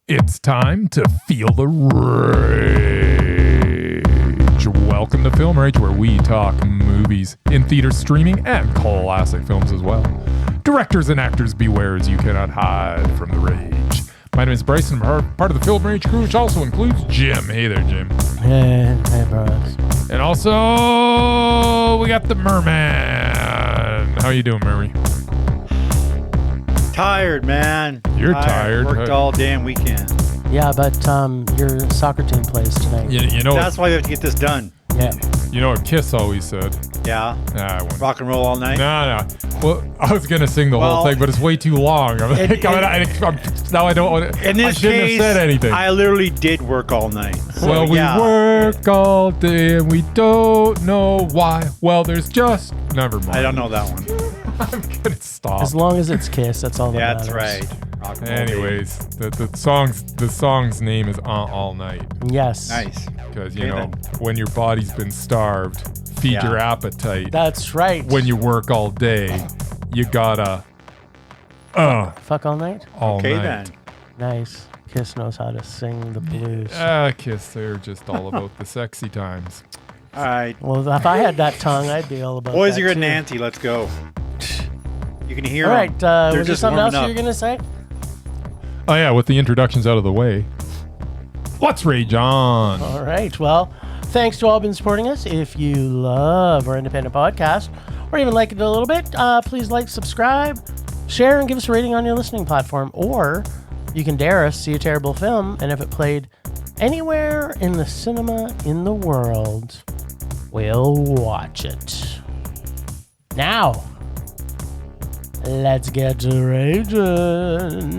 It's time to feel the rage. Welcome to Film Rage, where we talk movies in theater, streaming, and classic films as well. Directors and actors beware, as you cannot hide from the rage. My name is Bryce, and I'm part of the Film Rage crew, which also includes Jim. Hey there, Jim. Hey, Bryce. And also, we got the Merman. How you doing, Murray? Tired, man. You're tired. Worked all damn weekend. Yeah, but your soccer team plays tonight. You know, That's why we have to get this done. Yeah. You know what Kiss always said? Yeah. Nah, I won't. Rock and roll all night. No. Well, I was gonna sing the whole Well, thing, but it's way too long. Now I don't want to. In this I shouldn't case, have said anything. I literally did work all night. So, Well, we yeah. work all day and we don't know why. Well, there's just never mind. I don't know that one. I'm gonna stop. As long as it's Kiss, that's all that Yeah, matters. that's right. Rock and roll, Anyways, the song's name is All Night, Yes. baby. Nice. because you Okay, know then. when your body's been starved, feed Yeah. your appetite. That's right. When you work all day, you gotta Fuck all night? all Okay, night. then. Nice. Kiss knows how to sing the blues. Kiss, they're just all about the sexy times. All right. Well, if I had that tongue, I'd be all about Boys that are good, too. Nancy. Let's go. You can hear All them. right. They're Was there just something else warming you were up. going to say? Oh yeah, with the introductions out of the way, let's rage on. All right. Well, thanks to all been supporting us. If you love our independent podcast or even like it a little bit, please like, subscribe, share, and give us a rating on your listening platform. Or you can dare us see a terrible film, and if it played anywhere in the cinema in the world, we'll watch it. Now, let's get to raging.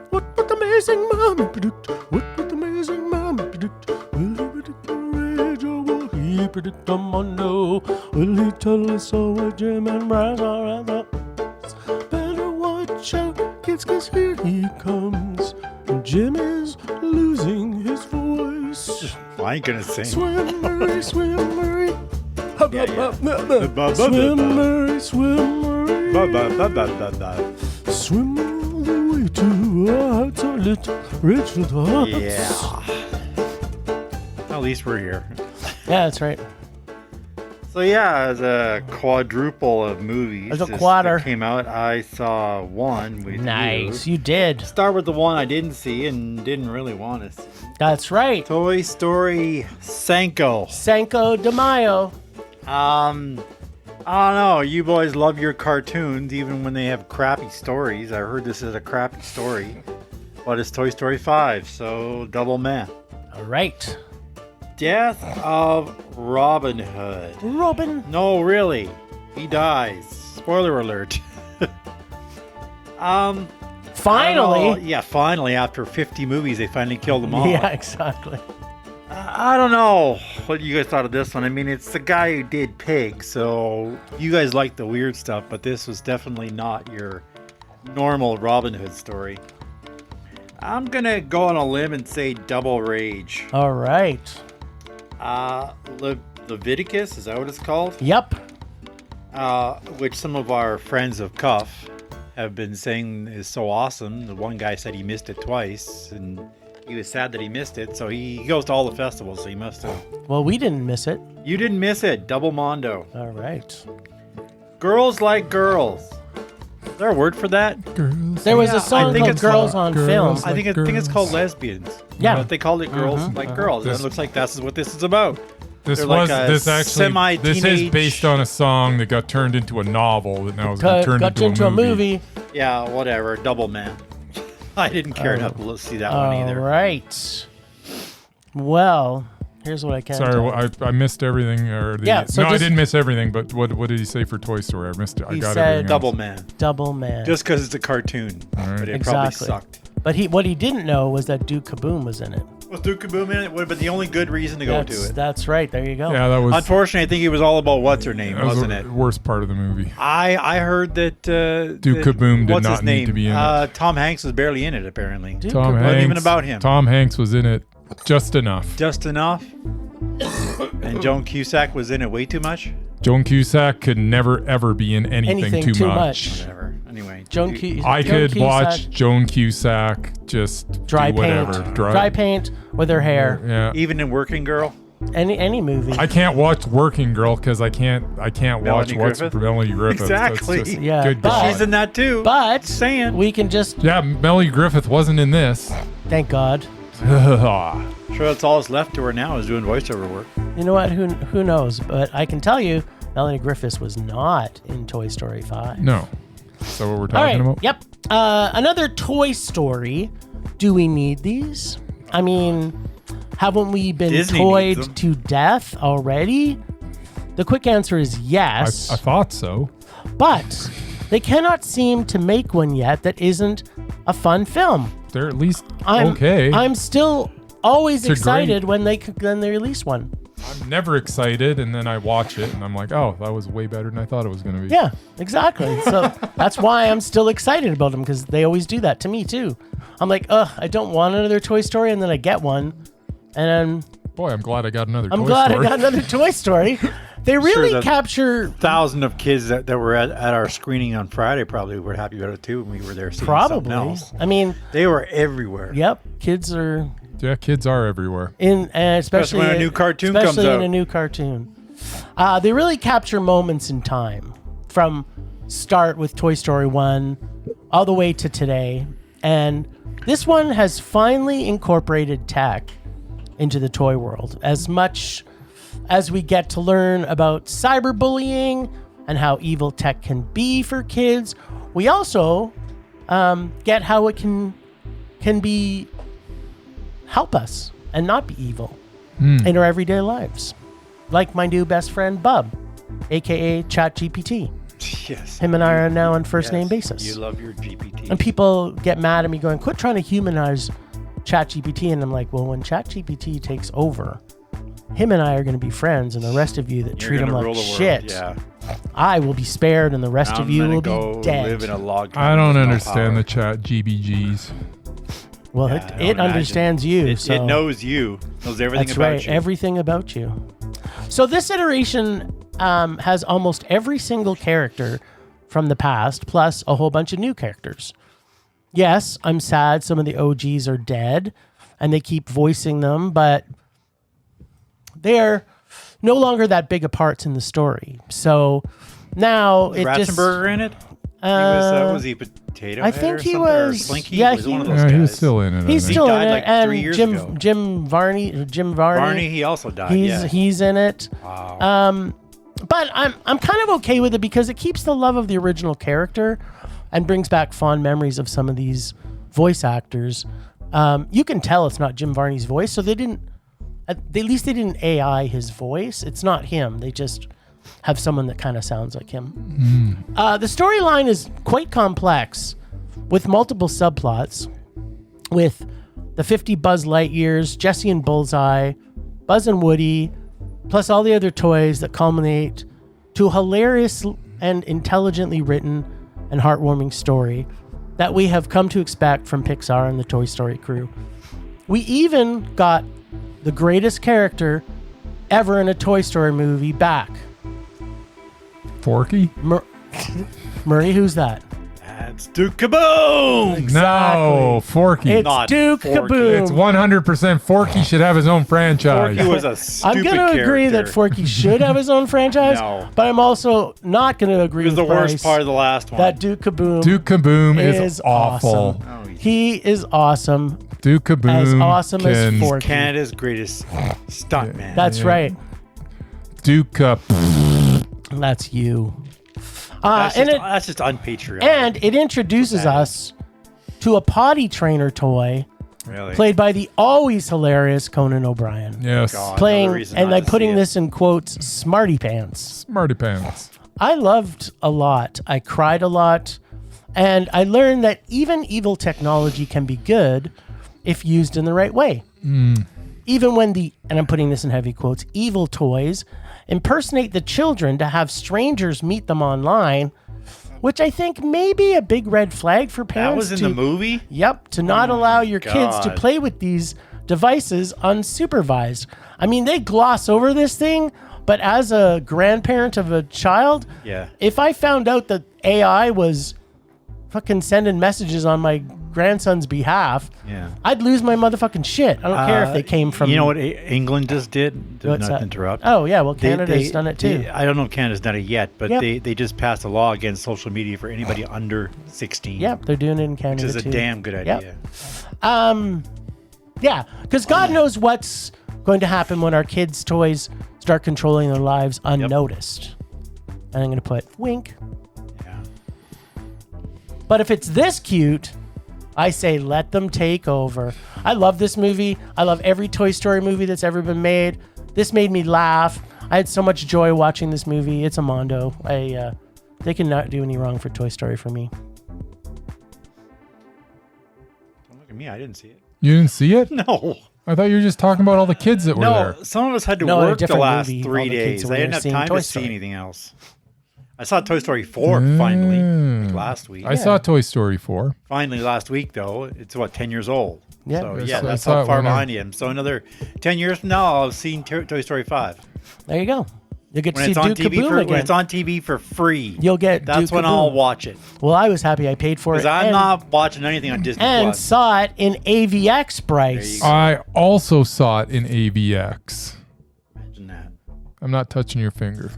What would the amazing mommy predict? What would the amazing mommy predict? Will he predict the rage or will he predict the mondo? Will he tell us all what Jim and Bryce are about? Better watch out, kids, 'cause here he comes. Jim is losing his voice. I ain't gonna sing. Swim, Murray, swim, Murray. Yeah. Swim, Murray, swim, Murray. Ba-ba-ba-ba-ba-ba. Swim all the way to our hearts are lit, rich with hearts. Yeah. At least we're here. Yeah, that's right. So yeah, as a quadruple of movies There's a that quadder. came out, I saw one with Nice. you. You did. Start with the one I didn't see and didn't really want to see. That's right. Toy Story Cinco. Cinco de Mayo. I don't know. You boys love your cartoons even when they have crappy stories. I heard this is a crappy story, but it's Toy Story 5, so double meh. All right. Death of Robin Hood. Robin. No, really. He dies. Spoiler alert. Finally. Yeah, finally. After 50 movies, they finally killed them all. Yeah, exactly. I don't know what you guys thought of this one. I mean, it's the guy who did Pig, so you guys like the weird stuff, but this was definitely not your normal Robin Hood story. I'm going to go on a limb and say double rage. All right. Leviticus, is that what it's called? Yep. Which some of our friends of Cuff have been saying is so awesome. The one guy said he missed it twice, and he was sad that he missed it, so he goes to all the festivals, so he must have. Well, we didn't miss it. You didn't miss it. Double Mondo. All right. Girls Like Girls. Is there a word for that? Girls. There was Yeah, a song I think called it's Girls called on Girls. Film. I think it's called Lesbians. Yeah. But they called it Girls Like Girls. And This- it looks like that's what this is about. This They're was like a this actually this is semi-teenage- based on a song that got turned into a novel that now has been turned Got into a movie. Yeah, whatever. Double man. I didn't care enough to see that one All either. right. Well, here's what I can Sorry, tell well, I missed everything. Yeah, so no, I just- didn't miss everything. But what did he say for Toy Story? I missed it. I He got said everything. Double else. man. Double Man. Just because it's a cartoon. right. But it Exactly. probably sucked. But what he didn't know was that Duke Kaboom was in it. Was Duke Kaboom in it? Would have been the only good reason to go to it. That's right. There you go. Yeah, that was. Unfortunately, I think it was all about what's her name, that was wasn't the it? worst part of the movie. I heard that Duke Kaboom did what's not his name? need to be in it. Tom Hanks was barely in it, apparently. Duke Tom Kaboom. Hanks. Wasn't even about him. Tom Hanks was in it just enough. Just enough. And Joan Cusack was in it way too much. Joan Cusack could never ever be in anything too much. Whatever. Anyway, I could watch Joan Cusack just dry do whatever. paint, dry paint with her hair. Yeah. even in Working Girl. Any movie. I can't watch Working Girl because I can't watch what's Griffith? Melanie Griffith. Exactly. That's just, Yeah, good but- God. She's in that too. But saying. we can just Yeah, Melanie Griffith wasn't in this. thank God. Sure, that's all that's left to her now is doing voiceover work. You know what? Who knows? But I can tell you, Melanie Griffiths was not in Toy Story 5. No. So what we're All talking right. about? Yep. Another Toy Story. Do we need these? I mean, haven't we been Disney toyed needs them. to death already? The quick answer is yes. I thought so. But they cannot seem to make one yet that isn't a fun film. They're at least I'm, okay. I'm still always It's a excited when they release one. I'm never excited, and then I watch it, and I'm like, oh, that was way better than I thought it was going to be. Yeah, exactly. So that's why I'm still excited about them, because they always do that to me too. I'm like, I don't want another Toy Story, and then I get one, and Boy, I'm glad I got another I'm Toy glad Story. I got another Toy Story. They really the capture 1,000 of kids that were at our screening on Friday probably were happy about it too when we were there seeing something probably. else. I mean, They were everywhere. yep, kids are Yeah, kids are everywhere. in, especially when a new cartoon comes especially in out. a new cartoon. They really capture moments in time from start with Toy Story 1 all the way to today. And this one has finally incorporated tech into the toy world as much as we get to learn about cyberbullying and how evil tech can be for kids. We also get how it can be help us and not be evil in our everyday lives. Like my new best friend, Bub, aka ChatGPT. Yes. Him and I are now on first Yes. name basis. You love your GPT. And people get mad at me going, quit trying to humanize ChatGPT. And I'm like, well, when ChatGPT takes over, him and I are going to be friends, and the rest of you that You're treat him gonna like rule the world. shit, Yeah. I will be spared, and the rest I'm of you gonna will go be dead. live in a log cabin I don't with no understand power. the chat GBGs. Well, Yeah, I it don't imagine. understands you. It, so it knows you. Knows everything that's about right, you. everything about you. So this iteration has almost every single character from the past, plus a whole bunch of new characters. Yes, I'm sad some of the OGs are dead, and they keep voicing them, but they're no longer that big of parts in the story. So now it just... Ratzenberger in it? Was he Potato I Head think or he something? Or was- Slinky? yeah, was he one of was- those Yeah, guys. he was still in it. He's I think. still in died it, like and 3 years Jim ago. Jim Varney. Barney, he also died. He's in it. Wow. But I'm kind of okay with it because it keeps the love of the original character and brings back fond memories of some of these voice actors. You can tell it's not Jim Varney's voice, so they didn't. At least they didn't AI his voice. It's not him. They just have someone that kind of sounds like him. The storyline is quite complex, with multiple subplots, with the 50 Buzz Lightyears, Jessie and Bullseye, Buzz and Woody, plus all the other toys that culminate to a hilarious and intelligently written and heartwarming story that we have come to expect from Pixar and the Toy Story crew. We even got the greatest character ever in a Toy Story movie back. Forky? Murray, who's that? That's Duke Kaboom! No, Forky. It's Not Duke Forky. Kaboom. It's 100% Forky should have his own franchise. Forky was a stupid I'm going to agree that character. Forky should have his own franchise, No. but I'm also not going to agree He was with the worst Bryce part of the last one. that Duke Kaboom, Duke Kaboom is is awful. awesome. Oh, He is awesome. Duke Kaboom As awesome as can- Forky. Canada's greatest stuntman. That's Yeah. right. Duke That's you. That's and just unpatriotic. it introduces us to a potty trainer toy really. played by the always hilarious Conan O'Brien. Yes. God. Playing, Another reason and not I'm to putting see it. this in quotes, Smarty Pants. Smarty Pants. I loved a lot. I cried a lot. And I learned that even evil technology can be good if used in the right way. Even when and I'm putting this in heavy quotes, evil toys impersonate the children to have strangers meet them online, which I think may be a big red flag for That parents. was in the movie? Yep, to not allow your kids to God. play with these devices unsupervised. I mean, they gloss over this thing, But as a grandparent of a child, Yeah. if I found out that AI was fucking sending messages on my grandson's behalf, Yeah. I'd lose my motherfucking shit. I don't care if they came from... You know what England just did? To What's not that? interrupt. Oh, yeah. Well, Canada's done it too. I don't know if Canada's done it yet, but Yep. they just passed a law against social media for anybody under 16. Yep, they're doing it in Canada Which is too. a damn good idea. Yeah, because God knows what's going to happen when our kids' toys start controlling their lives unnoticed. And I'm going to put wink. Yeah. But if it's this cute, I say let them take over. I love this movie. I love every Toy Story movie that's ever been made. This made me laugh. I had so much joy watching this movie. It's a mondo. They cannot do any wrong for Toy Story for me. Don't look at me. I didn't see it. You didn't see it? No. I thought you were just talking about all the kids that were No, there. some of us had to No, a work the different last movie, 3 all the kids days. were I didn't have seeing time Toy to Story. see anything else. I saw Toy Story 4 finally last week. I saw Toy Story 4. Finally last week, though. It's, 10 years old. Yeah. So, Yes, yeah, I that's saw how it far when I- behind I am. So another 10 years from now, I'll have seen Toy Story 5. There you go. You'll get to When see it's on Duke TV Kaboom for again. when it's on TV for free. You'll get That's Duke when Kaboom. I'll watch it. Well, I was happy I paid for it. Because I'm and, not watching anything on Disney and Plus. saw it in AVX, Bryce. There you go. I also saw it in AVX. Imagine that. I'm not touching your finger.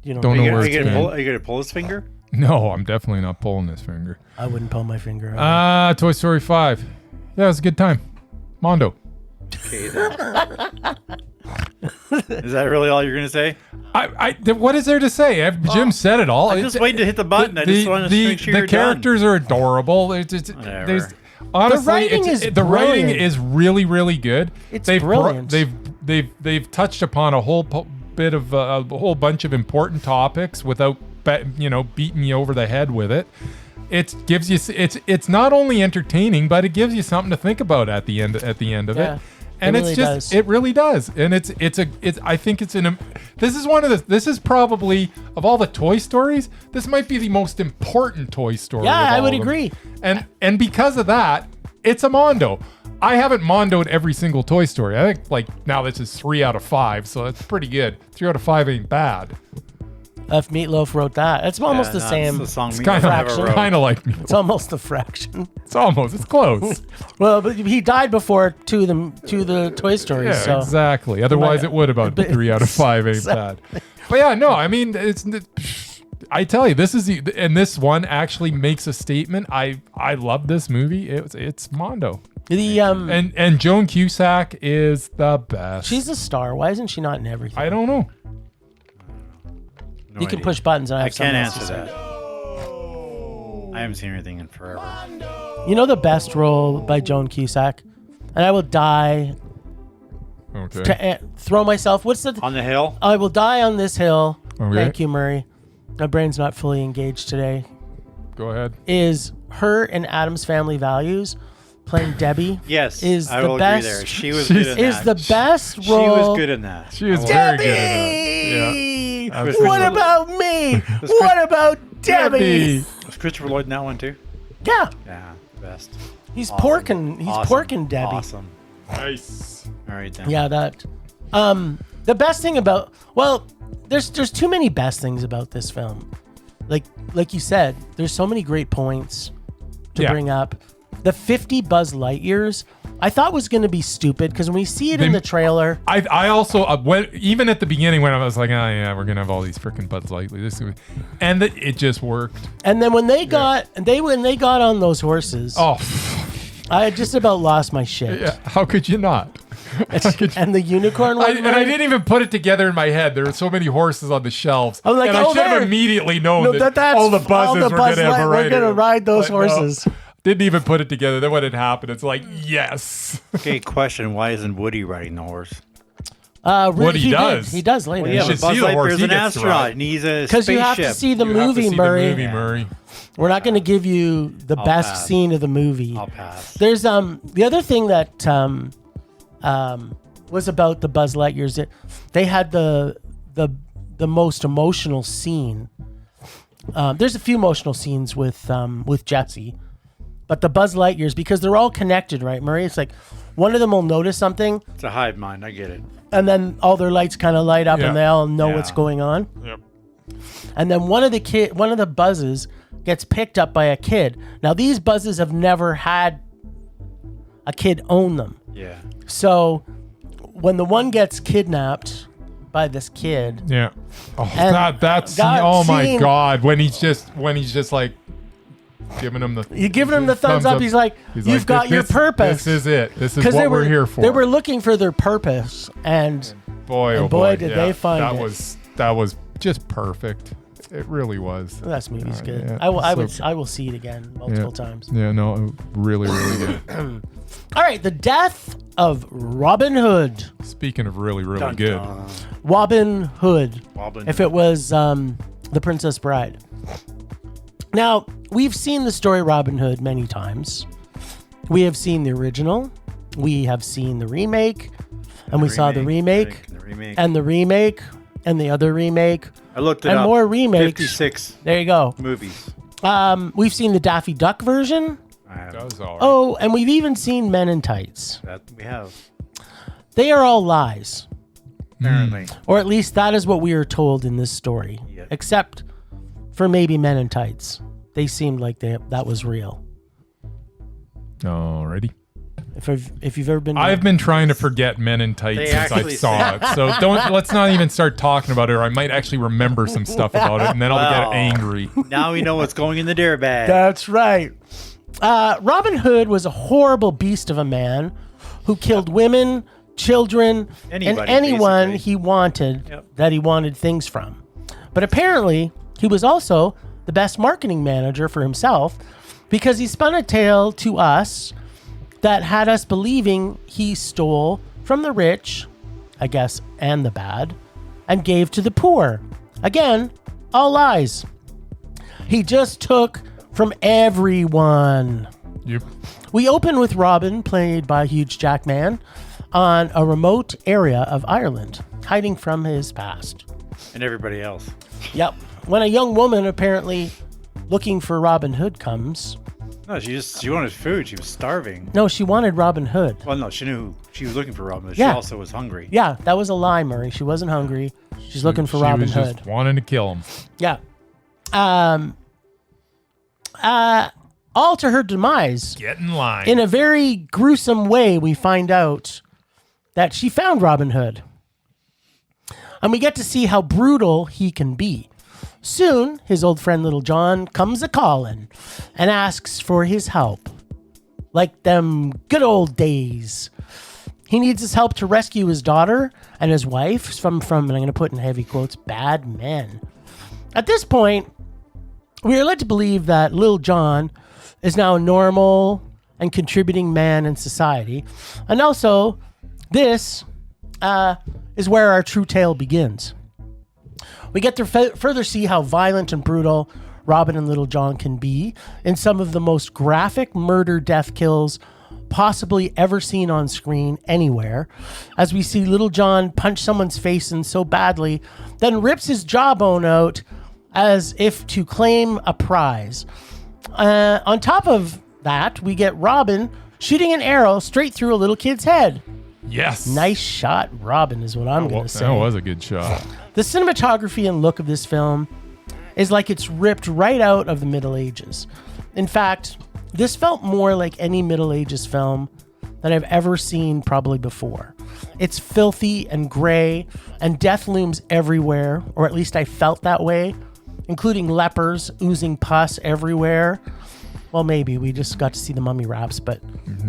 You know, Don't know Are where you it's gonna been. pull? Are you gonna pull his finger? No, I'm definitely not pulling this finger. I wouldn't pull my finger out. Toy Story 5. Yeah, it was a good time. Mondo. Okay, then. Is that really all you're gonna say? What is there to say? Jim said it all. I'm just waiting to hit the button. I just wanted to make sure the you're done. characters are adorable. Whatever. There's honestly, The writing is the writing brilliant. is really, really good. It's they've brilliant. They've touched upon a whole bit of a whole bunch of important topics without beating you over the head with it. It gives you it's not only entertaining, but it gives you something to think about at the end of Yeah. it. And It it's really just does. it really does. And I think it's this is probably of all the Toy Stories, this might be the most important Toy Story. Yeah, of I all would of them. agree. And because of that, it's a mondo. I haven't mondoed every single Toy Story. I think now this is 3 out of 5, so that's pretty good. 3 out of 5 ain't bad. If Meatloaf wrote that, it's almost the That's same. the song It's we kind never of wrote. like me. It's almost a fraction. It's close. Well, but he died before to the Toy Stories. Yeah, so exactly. Otherwise, it would about 3 out of 5 ain't bad. But yeah, no, I mean, I tell you, this one actually makes a statement. I love this movie. It's mondo. the And Joan Cusack is the best. she's a star. Why isn't she not in everything? I don't know. No You can idea. push buttons. And I I have can't something else to answer say. that. I haven't seen anything in forever. You know the best role by Joan Cusack, and I will die Okay. to throw myself. What's the? On the hill? I will die on this hill. Okay. Thank you, Murray. My brain's not fully engaged today. Go ahead. Is her in Adam's Family Values playing Debbie? Yes. Is I the will best- agree there. She was good in Is that. the best role? She was good in that. She was I will- very good at it. Yeah. What about me? What about Debbie? Was Christopher Lloyd in that one too? Yeah, Yeah, the best. he's Awesome. porking. He's Awesome. porking Debbie. Awesome. Nice. All right then. Yeah, that. The best thing about there's too many best things about this film. Like you said, there's so many great points to Yeah. bring up. The 50 Buzz Lightyears, I thought was going to be stupid because when we see it in the trailer, I also even at the beginning when I was like, oh yeah, we're gonna have all these freaking Buzz Lightyear, and it just worked. and then when they got on those horses, Oh, I just about lost my shit. yeah. How could you not? How could you- And the unicorn one, and I didn't even put it together in my head. There were so many horses on the shelves, I'm like, and I oh, should have there. immediately known No, that that's all the buzzes were Buzz gonna have a Light- rider. we're gonna ride those But no, horses. didn't even put it together. Then when it happened, it's like, yes. Okay, question: why isn't Woody riding the horse? Really, What he does. He does later. You Yeah, should but Buzz see the horse Lightyear's he an gets to astronaut, ride. and he's a Because spaceship. you have to see the You have to movie, see Murray. The movie, Murray. We're not going to give you the I'll best pass. scene of the movie. I'll pass. There's the other thing that was about the Buzz Lightyears. That they had the most emotional scene. There's a few emotional scenes with Jessie, but the Buzz Lightyears, because they're all connected, right, Murray? It's like one of them will notice something, It's a hive mind. I get it. and then all their lights kind of light up, Yeah. and they all know Yeah. what's going on. Yep. And then one of the buzzes gets picked up by a kid. Now these buzzes have never had a kid own them. Yeah. So when the one gets kidnapped by this kid, Yeah. Oh, And that's God, oh my seeing- God. When he's just like giving him the you're giving him the thumbs up. He's like, He's "You've like, got your purpose." This is it. This is 'Cause what we're here for. They were looking for their purpose, and boy, and oh boy, boy, did yeah. they find that it. That was just perfect. It really was. that movie's good. yeah, I will see it again multiple times. Yeah, no, really, really good. All right, the death of Robin Hood. Speaking of really, really Dun, good. dun. Robin Hood. Wobbling. If it was The Princess Bride. Now, we've seen the story Robin Hood many times. We have seen the original. We have seen the remake. And we saw the remake. The remake. And the remake. And the other remake. I looked it and up. more remakes. 56 There you go. movies. We've seen the Daffy Duck version. That was all right. Oh, and we've even seen Men in Tights. That we have. They are all lies. Apparently. Or at least that is what we are told in this story. Yep. Except for maybe Men in Tights. They seemed like that was real. Alrighty. If you've ever been to- I've been trying to forget Men in Tights They since I actually saw it. So let's not even start talking about it, or I might actually remember some stuff about it, and then I'll Wow. get angry. Now we know what's going in the dare bag. That's right. Robin Hood was a horrible beast of a man who killed women, children, and Anybody, anyone basically. he wanted Yep. that he wanted things from. But apparently, he was also the best marketing manager for himself because he spun a tale to us that had us believing he stole from the rich, I guess, and the bad, and gave to the poor. Again, all lies. He just took from everyone. Yep. We open with Robin, played by Huge Jackman, on a remote area of Ireland, hiding from his past. And everybody else. Yep. When a young woman, apparently looking for Robin Hood, comes. No, she wanted food. She was starving. No, she wanted Robin Hood. Well, no, she knew she was looking for Robin Hood. Yeah. She also was hungry. Yeah, that was a lie, Murray. She wasn't hungry. She's looking for She Robin was Hood. just wanting to kill him. Yeah. All to her demise. Get in line. In a very gruesome way, we find out that she found Robin Hood. And we get to see how brutal he can be. Soon, his old friend Little John comes a-calling and asks for his help. Like them good old days. He needs his help to rescue his daughter and his wife from and I'm going to put in heavy quotes, bad men. At this point, we are led to believe that Little John is now a normal and contributing man in society. And also, this is where our true tale begins. We get to further see how violent and brutal Robin and Little John can be in some of the most graphic murder death kills possibly ever seen on screen anywhere, as we see Little John punch someone's face in so badly, then rips his jawbone out as if to claim a prize. On top of that, we get Robin shooting an arrow straight through a little kid's head. Yes. Nice shot, Robin, is what I'm going to say. That was a good shot. The cinematography and look of this film is like it's ripped right out of the Middle Ages. In fact, this felt more like any Middle Ages film that I've ever seen probably before. It's filthy and gray, and death looms everywhere, or at least I felt that way, including lepers oozing pus everywhere. Well, maybe we just got to see the mummy wraps, but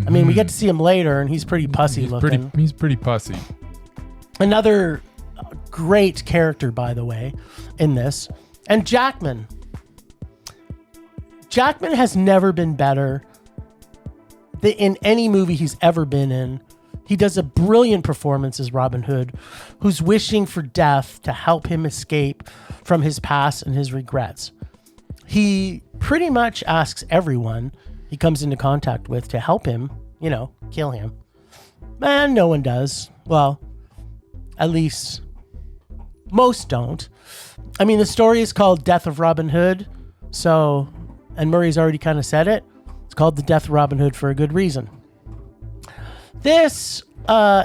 I mean, we get to see him later, and he's pretty pussy looking. He's pretty pussy. Another great character, by the way, in this. And Jackman. Jackman has never been better in any movie he's ever been in. He does a brilliant performance as Robin Hood, who's wishing for death to help him escape from his past and his regrets. He pretty much asks everyone he comes into contact with to help him, kill him. And no one does. Well, at least most don't. I mean, the story is called Death of Robin Hood. So, and Murray's already kind of said it. It's called The Death of Robin Hood for a good reason. This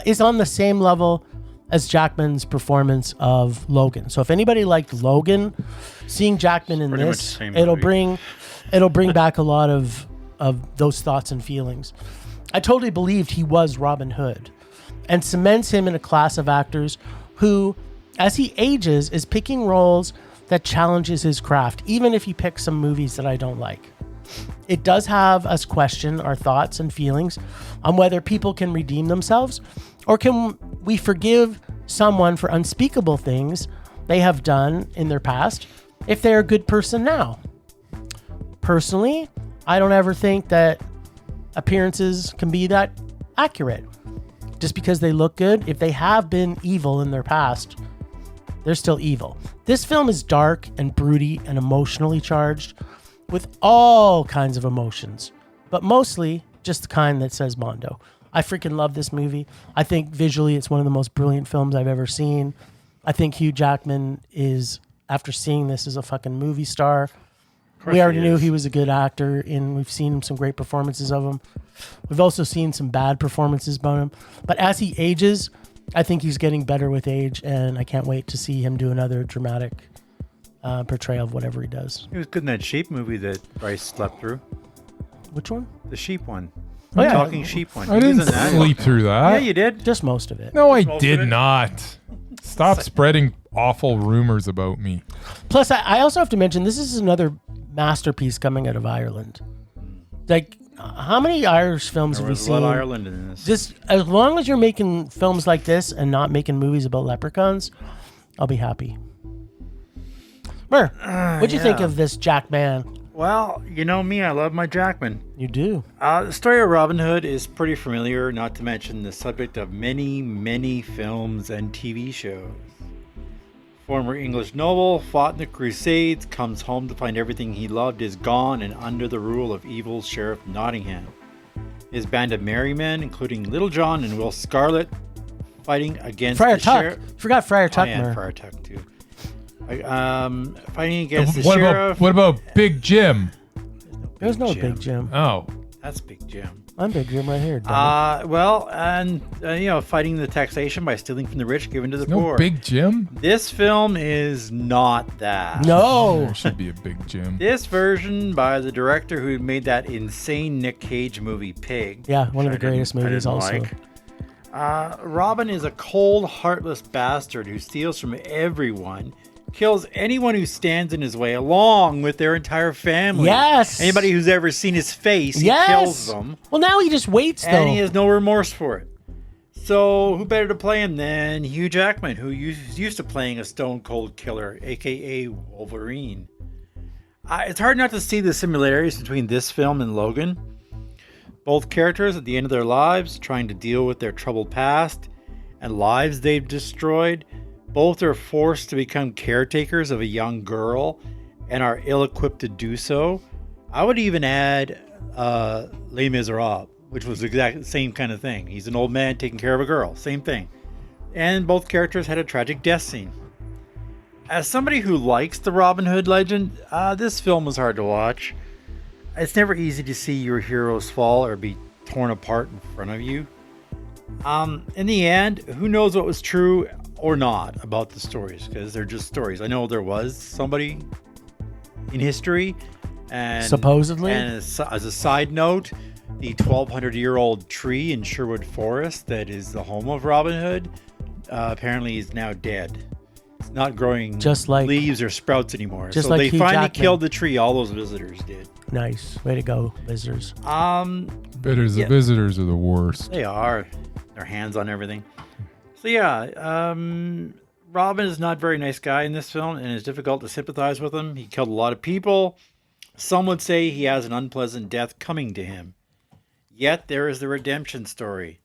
is on the same level as Jackman's performance of Logan. So if anybody liked Logan, seeing Jackman in Pretty much this, the same it'll movie. bring back a lot of those thoughts and feelings. I totally believed he was Robin Hood, and cements him in a class of actors who, as he ages, is picking roles that challenges his craft, even if he picks some movies that I don't like. It does have us question our thoughts and feelings on whether people can redeem themselves, or can we forgive someone for unspeakable things they have done in their past if they're a good person now. Personally, I don't ever think that appearances can be that accurate. Just because they look good, if they have been evil in their past, they're still evil. This film is dark and broody and emotionally charged with all kinds of emotions, but mostly just the kind that says Mondo. I freaking love this movie. I think visually it's one of the most brilliant films I've ever seen. I think Hugh Jackman is, after seeing this, is a fucking movie star. We already knew he was a good actor, and we've seen some great performances of him. We've also seen some bad performances by him. But as he ages, I think he's getting better with age, and I can't wait to see him do another dramatic portrayal of whatever he does. He was good in that sheep movie that Bryce slept through. Which one? The sheep one. Oh, yeah. Talking sheep one. I He was didn't in that. sleep through that. Yeah, you did. Just most of it. No, I Most of did it? not. Stop spreading awful rumors about me. Plus, I also have to mention, this is another masterpiece coming out of Ireland. Like, how many Irish films There have we was a lot seen? of Ireland in this. Just as long as you're making films like this and not making movies about leprechauns, I'll be happy. Mur, what'd you think yeah. of this Jackman? Well, you know me, I love my Jackman. You do. The story of Robin Hood is pretty familiar, not to mention the subject of many, many films and TV shows. Former English noble, fought in the Crusades, comes home to find everything he loved is gone and under the rule of evil Sheriff Nottingham. His band of merry men, including Little John and Will Scarlet, fighting against Friar the Tuck. sheriff. Forgot Friar Oh, Tuck, yeah, Mur. Friar Tuck too. Fighting against the What sheriff. about Big Jim? There's no Big Jim. Oh, That's Big Jim. I'm Big Jim right here. dummy. Well, and fighting the taxation by stealing from the rich, giving to the no poor. Big Jim? This film is not that. No. There should be a Big Jim. This version by the director who made that insane Nick Cage movie Pig. Yeah, one of which the I greatest didn't- I movies didn't also. like. Robin is a cold, heartless bastard who steals from everyone, kills anyone who stands in his way, along with their entire family. Yes. Anybody who's ever seen his face, he Yes. kills them. Well, now he just waits, though. And he has no remorse for it. So who better to play him than Hugh Jackman, who is used to playing a stone cold killer, aka Wolverine. It's hard not to see the similarities between this film and Logan. Both characters at the end of their lives, trying to deal with their troubled past and lives they've destroyed. Both are forced to become caretakers of a young girl and are ill-equipped to do so. I would even add Les Miserables, which was exactly the same kind of thing. He's an old man taking care of a girl. Same thing. And both characters had a tragic death scene. As somebody who likes the Robin Hood legend, this film was hard to watch. It's never easy to see your heroes fall or be torn apart in front of you. In the end, who knows what was true or not about the stories, because they're just stories. I know there was somebody in history, and Supposedly. And as a side note, the 1,200-year-old tree in Sherwood Forest that is the home of Robin Hood apparently is now dead. It's not growing Just like- leaves or sprouts anymore. just So like they Hugh finally Jackman. killed the tree. All those visitors did. Nice. Way to go, visitors. The visitors are the worst. They are. Their hands on everything. So yeah, Robin is not a very nice guy in this film, and it's difficult to sympathize with him. He killed a lot of people. Some would say he has an unpleasant death coming to him. Yet there is the redemption story.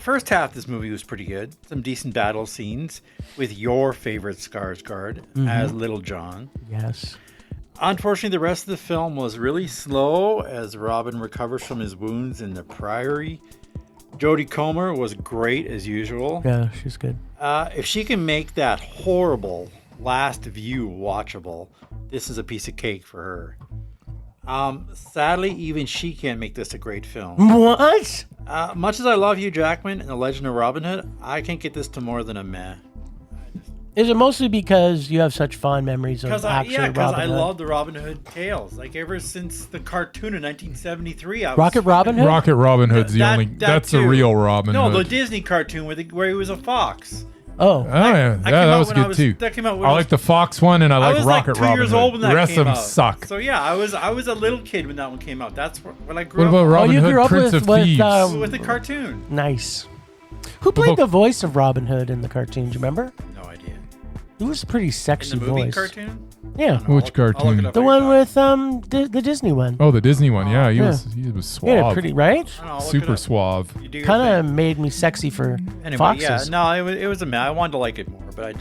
First half of this movie was pretty good. Some decent battle scenes with your favorite Skarsgård as Little John. Yes. Unfortunately, the rest of the film was really slow as Robin recovers from his wounds in the Priory. Jodie Comer was great as usual. Yeah, she's good. If she can make that horrible last view watchable, this is a piece of cake for her. Sadly, even she can't make this a great film. What? Much as I love Hugh Jackman and The Legend of Robin Hood, I can't get this to more than a meh. Is it mostly because you have such fond memories of Because actual Robin I Hood? love the Robin Hood tales. Like ever since the cartoon in 1973, Rocket Robin Hood? Rocket Robin Hood's the only. That's the too. real Robin No, Hood. the Disney cartoon where he was a fox. Oh. Oh yeah, that was good too. That came out. I like the Fox one, and I like was Rocket like 2 Robin years Hood. old when that The rest came of them out. suck. So yeah, I was a little kid when that one came out. That's when I grew What up. about Robin you Hood, grew up Prince with- of with, Thieves? With the cartoon. Nice. Who played about- the voice of Robin Hood in the cartoon? Do you remember? No idea. It was a pretty In sexy the movie voice. cartoon? Yeah. No, Which I'll look cartoon? it up The while one you're talking. with the Disney one. Oh, the Disney one. Yeah, he Yeah. was suave. Yeah, pretty, right? I don't know, I'll look it Super up. suave. You do your Kind of thing. made me sexy for Anyway, foxes. yeah, no, it was a mess. I wanted to like it more, but I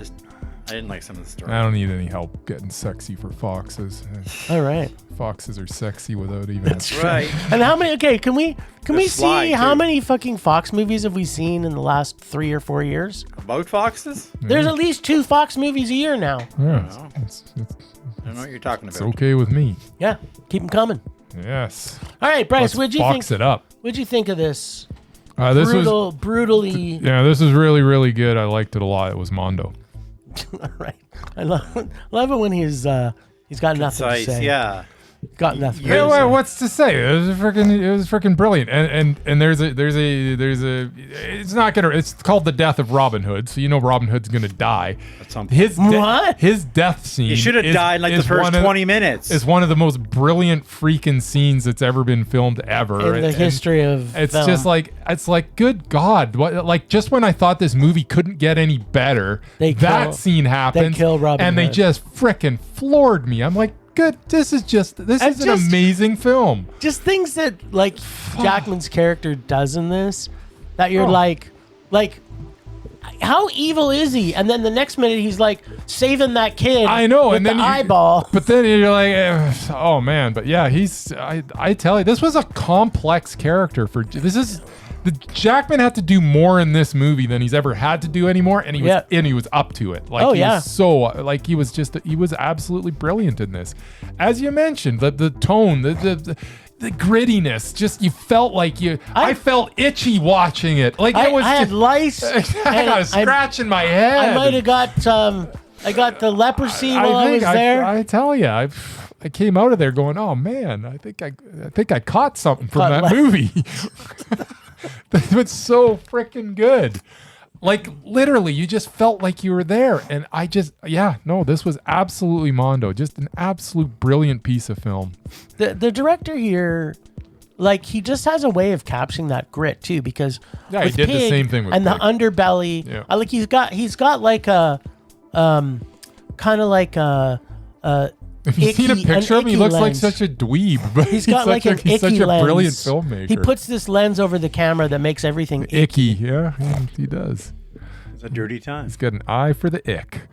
didn't like some of the story. I don't need any help getting sexy for foxes. All right. Foxes are sexy without even. That's Right. And how many? Okay, can we They're sly, see how too. many fucking Fox movies have we seen in the last 3 or 4 years? About foxes? There's at least 2 Fox movies a year now. Yeah, know. it's I don't know what you're talking about. okay with me. Yeah, keep them coming. Yes. All right, Bryce, Let's what'd you fox think? it up. What'd you think of this? This was Brutally. yeah. This is really really good. I liked it a lot. It was Mondo. All right, I love it when he's got nothing to Concise, say. yeah. Got nothing. Yeah, to well, say. what's to say? It was freaking brilliant. And there's a it's not gonna. It's called the death of Robin Hood. So you know Robin Hood's gonna die. At some point. His death scene. He should have died in like the first 20 minutes. Is one of the most brilliant freaking scenes that's ever been filmed ever in the And history of It's film. just like good God! Like just when I thought this movie couldn't get any better, that scene happens, kill Robin and they Hood. just freaking floored me. I'm like, good. This is an amazing film. just things that like Jackman's character does in this that you're like how evil is he? And then the next minute he's like saving that kid. I know, with and then the you- eyeball. But then you're like, oh man. But yeah, I tell you, this was a complex character for. The Jackman had to do more in this movie than he's ever had to do anymore, and he was up to it. Like he was absolutely brilliant in this. As you mentioned, the tone, the grittiness, just you felt like I felt itchy watching it. Like I was had just, lice. I got a scratch in my head. I might have got I got the leprosy while I was there. I tell you, I came out of there going, oh man, I think I caught something from that movie. It was so freaking good. Like literally, you just felt like you were there, and this was absolutely Mondo, just an absolute brilliant piece of film. The director here, like he just has a way of capturing that grit too, because Yeah, he with did the Pig same thing with and Pig. the underbelly. Yeah. Like he's got like a kind of like a Have you seen a icky- picture an of him? He icky looks like lens. such a dweeb, but He's got like an he's icky such a lens. brilliant filmmaker. He puts this lens over the camera that makes everything icky. Yeah, he does. It's a dirty time. He's got an eye for the ick.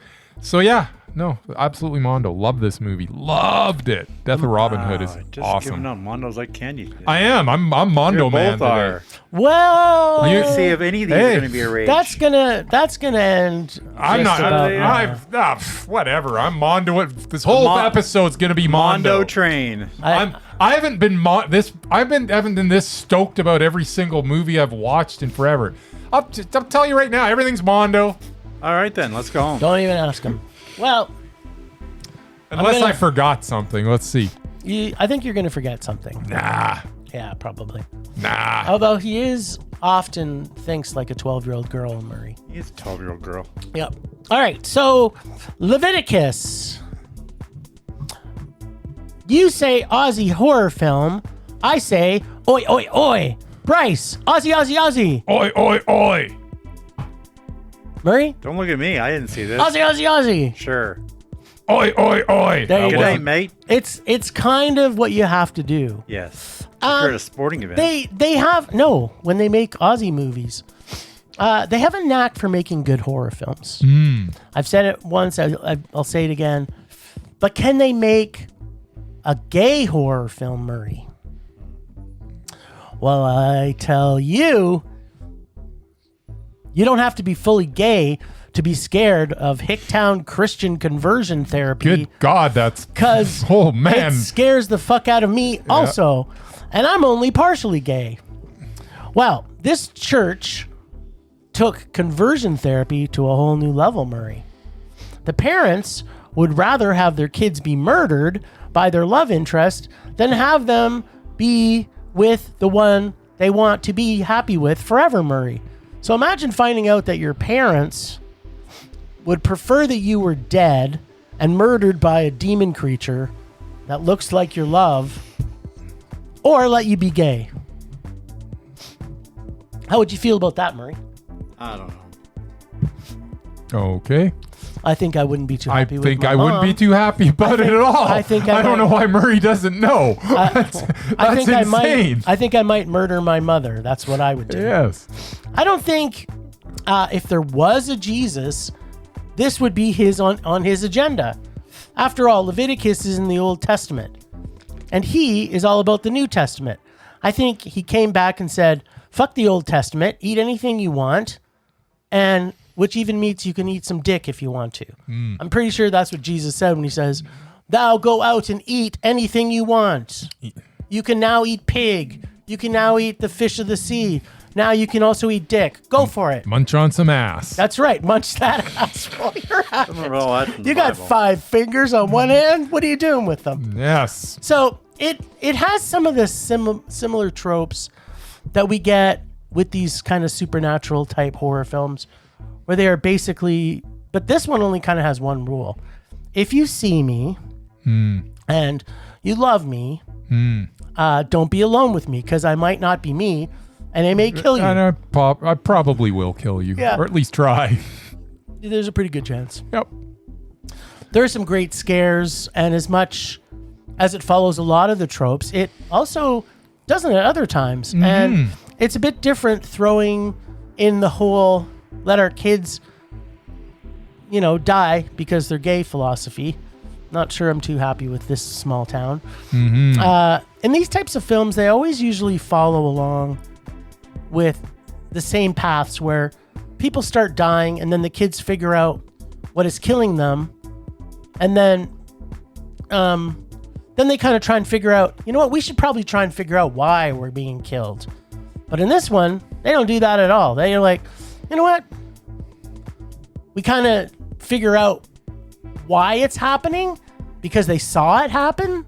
So yeah, no, absolutely Mondo. Love this movie. Loved it. Death of Robin Hood is Just awesome. giving out Mondo's like candy today. I am. I'm Mondo You man both are. today. Well, Let's see if any of these Hey. are going to be a rage. that's gonna end. I'm just not. about, Whatever. I'm Mondo. This whole episode's gonna be Mondo. Mondo train. I haven't been haven't been this stoked about every single movie I've watched in forever. I'll tell you right now, everything's Mondo. All right, then. Let's go home. Don't even ask him. Well, Unless I forgot something. Let's see. I think you're gonna forget something. Nah. Yeah, probably. Nah. Although he is often thinks like a 12-year-old girl, Murray. He's a 12-year-old girl. Yep. All right. So Leviticus. You say Aussie horror film. I say oi oi oi. Bryce, Aussie Aussie Aussie. Oi, oi, oi. Murray, Don't look at me. I didn't see this. Aussie Aussie Aussie. Sure. Oi, oi, oi. There you Good go. night, mate. It's kind of what you have to do. Yes. You're at a sporting event. They have no when they make Aussie movies. They have a knack for making good horror films. I've said it once. I'll say it again. But can they make a gay horror film, Murray? Well, I tell you, you don't have to be fully gay to be scared of Hicktown Christian conversion therapy. Good God, that's Because oh man, it scares the fuck out of me also. And I'm only partially gay. Well, this church took conversion therapy to a whole new level, Murray. The parents would rather have their kids be murdered by their love interest than have them be with the one they want to be happy with forever, Murray. So imagine finding out that your parents would prefer that you were dead and murdered by a demon creature that looks like your love, or let you be gay. How would you feel about that, Murray? I don't know. okay. I think I wouldn't be too I happy with think my I mom. wouldn't be too happy about it at all. I think I don't know why Murray doesn't know. That's insane. I think I might murder my mother. That's what I would do. Yes. I don't think if there was a Jesus, this would be his on his agenda. After all, Leviticus is in the Old Testament, and he is all about the New Testament. I think he came back and said, fuck the Old Testament, eat anything you want, and which even means you can eat some dick if you want to. I'm pretty sure that's what Jesus said when he says, thou go out and eat anything you want. You can now eat pig. You can now eat the fish of the sea. Now you can also eat dick. Go for it. Munch on some ass. That's right. Munch that ass while you're at it. Well, that's in the You got Bible. 5 fingers on one hand. What are you doing with them? Yes. So it has some of the similar tropes that we get with these kind of supernatural type horror films, where they are basically, but this one only kind of has one rule. If you see me and you love me, don't be alone with me, because I might not be me and I may kill you. And I probably will kill you, Yeah. or at least try. There's a pretty good chance. Yep. There are some great scares, and as much as it follows a lot of the tropes, it also doesn't at other times. And it's a bit different throwing in the whole let our kids, die because they're gay philosophy. Not sure I'm too happy with this small town. In these types of films, they always usually follow along with the same paths where people start dying and then the kids figure out what is killing them. And then they kind of try and figure out, you know what, we should probably try and figure out why we're being killed. But in this one, they don't do that at all. They're like, you know what? We kind of figure out why it's happening because they saw it happen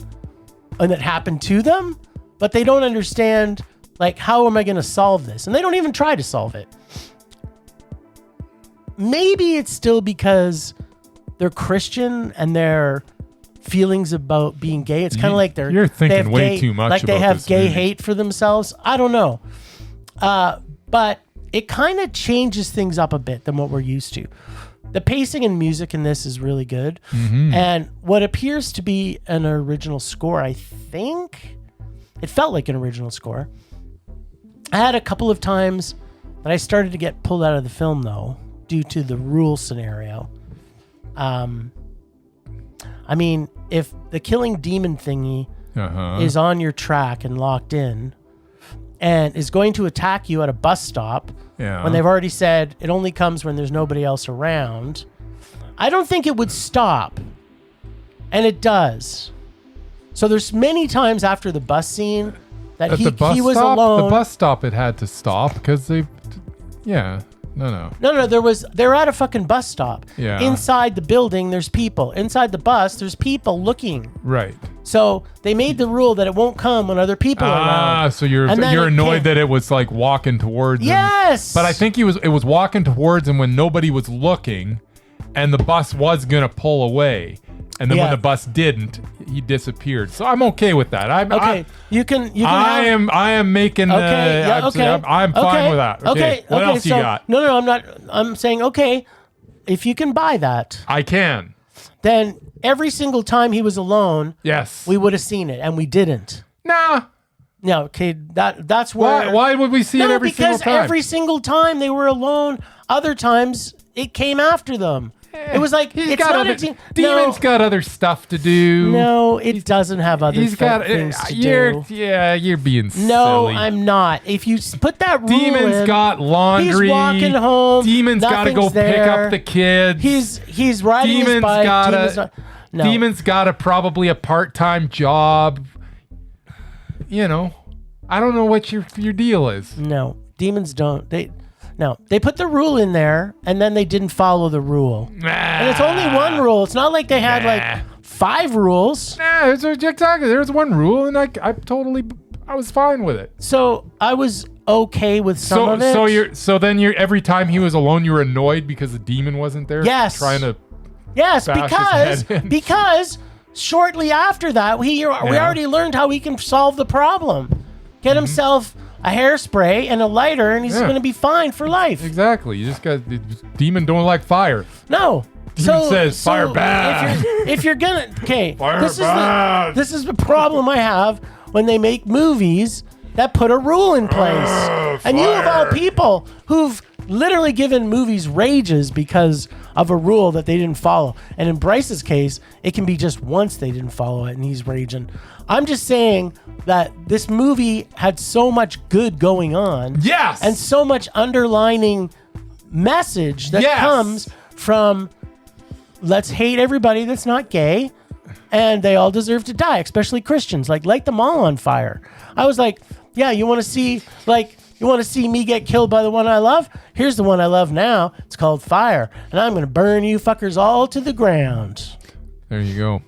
and it happened to them, but they don't understand, like, how am I going to solve this? And they don't even try to solve it. Maybe it's still because they're Christian and their feelings about being gay. It's kind of like you're thinking way too much like they about have this gay movie. hate for themselves. I don't know. But it kind of changes things up a bit than what we're used to. The pacing and music in this is really good. And what appears to be an original score, I think, it felt like an original score. I had a couple of times that I started to get pulled out of the film, though, due to the rule scenario. I mean, if the killing demon thingy is on your track and locked in and is going to attack you at a bus stop when they've already said it only comes when there's nobody else around, I don't think it would stop. And it does. So there's many times after the bus scene that he was alone. The bus stop, it had to stop because they, No. They're at a fucking bus stop. Yeah. Inside the building, there's people. Inside the bus, there's people looking. Right. So they made the rule that it won't come when other people are around. So you're And then it annoyed came. that it was like walking towards him. Yes. But I think it was walking towards him when nobody was looking, and the bus was gonna pull away. And then when the bus didn't, he disappeared. So I'm okay with that. You can. I am making. I'm fine with that. Okay. What else you got? No, I'm not. I'm saying okay. If you can buy that, I can. then every single time he was alone, Yes. we would have seen it, and we didn't. Nah. No, okay. That's where. Why would we see it every single because time? every single time they were alone. Other times it came after them. It was like He's it's got not other, a team. Demon's got other stuff to do. No, it doesn't have other He's got things to you're do. yeah, you're being No, silly. I'm not. If you put that rule Demon's in, got laundry. he's walking home. Demon's got to go nothing's pick there. up the kids. He's riding his Demon's bike. got Demon's a not, no. Demon's got probably a part-time job. You know, I don't know what your deal is. No, demons don't. They put the rule in there and then they didn't follow the rule. And it's only one rule. It's not like they had like 5 rules. Nah, exactly. There's one rule, and I was fine with it. So I was okay with some of it. So then every time he was alone, you were annoyed because the demon wasn't there. Yes. Trying to. Yes, bash his head in. because shortly after that, we already learned how he can solve the problem. Get himself a hairspray and a lighter, and he's going to be fine for life. Exactly. You just got the demon don't like fire. No. Demon says fire bad. If you're gonna Fire this bad. this is the problem I have when they make movies that put a rule in place. And you of all people who've literally given movies rages because of a rule that they didn't follow. And in Bryce's case, it can be just once they didn't follow it and he's raging. I'm just saying that this movie had so much good going on. Yes. And so much underlining message that comes from let's hate everybody that's not gay and they all deserve to die, especially Christians. Like, light them all on fire. I was like, yeah, you want to see me get killed by the one I love? Here's the one I love now. It's called fire. And I'm going to burn you fuckers all to the ground. There you go.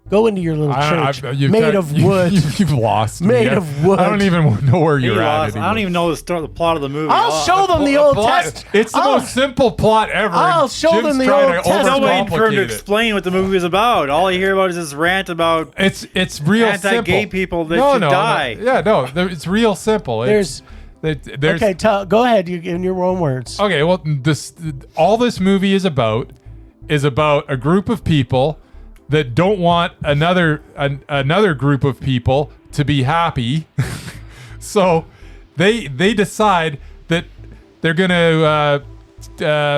Go into your little church You've made of wood. You've lost me. Made of wood. I don't even know where you're at I anymore. don't even know the plot of the movie. I'll show them the Old Plot- Testament. It's the most simple plot ever. I'll show Jim's them the trying Old to Testament. I'm waiting for him to overcomplicate it. explain what the movie is about. All you hear about is this rant about It's real anti-gay simple. people that should die. It's real simple. There's Okay, go ahead. You in your own words. Okay, well, all this movie is about a group of people that don't want another group of people to be happy. So they decide that they're gonna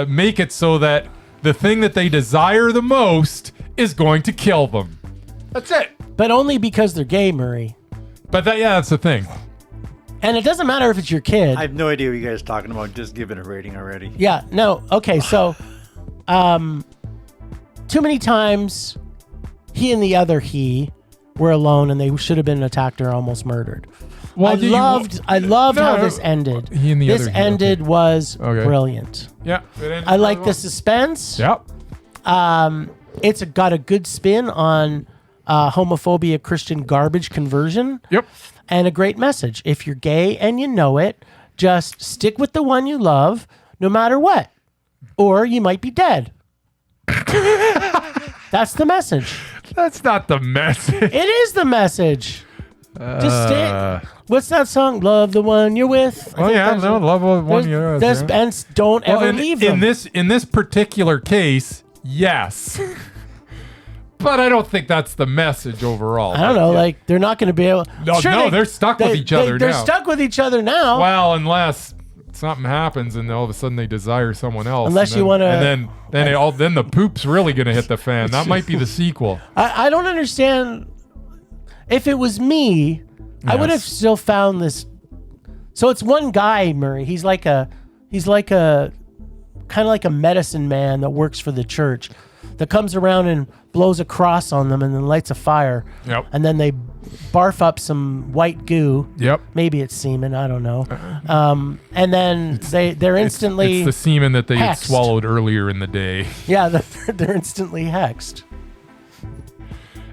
make it so that the thing that they desire the most is going to kill them. That's it. But only because they're gay, Murray. But that's the thing. And it doesn't matter if it's your kid. I have no idea what you guys are talking about. Just give it a rating already. Yeah, no. Okay, so too many times he and the other he were alone and they should have been attacked or almost murdered. Well, I loved how this ended. He and the this other he, ended okay. was Okay. brilliant. Yeah. I like the suspense. Yep. It's got a good spin on homophobia, Christian garbage conversion. Yep. And a great message. If you're gay and you know it, just stick with the one you love no matter what. Or you might be dead. That's the message. That's not the message. It is the message. Just stick. What's that song? Love the one you're with. Oh yeah, no, love one you're with. And don't ever leave them. In this particular case, yes. But I don't think that's the message overall. I don't know. Yeah. Like, they're not going to be able. No, they're stuck with each other They're now. stuck with each other now. Well, unless something happens and all of a sudden they desire someone else. Unless you want to. And then the poop's really going to hit the fan. That might be the sequel. I don't understand. If it was me, I would have still found this. So it's one guy, Murray. He's like a kind of like a medicine man that works for the church that comes around and blows a cross on them and then lights a fire. Yep. And then they barf up some white goo. Yep. Maybe it's semen. I don't know. And then they're instantly. It's the semen that they had hexed. swallowed earlier in the day. Yeah, they're instantly hexed.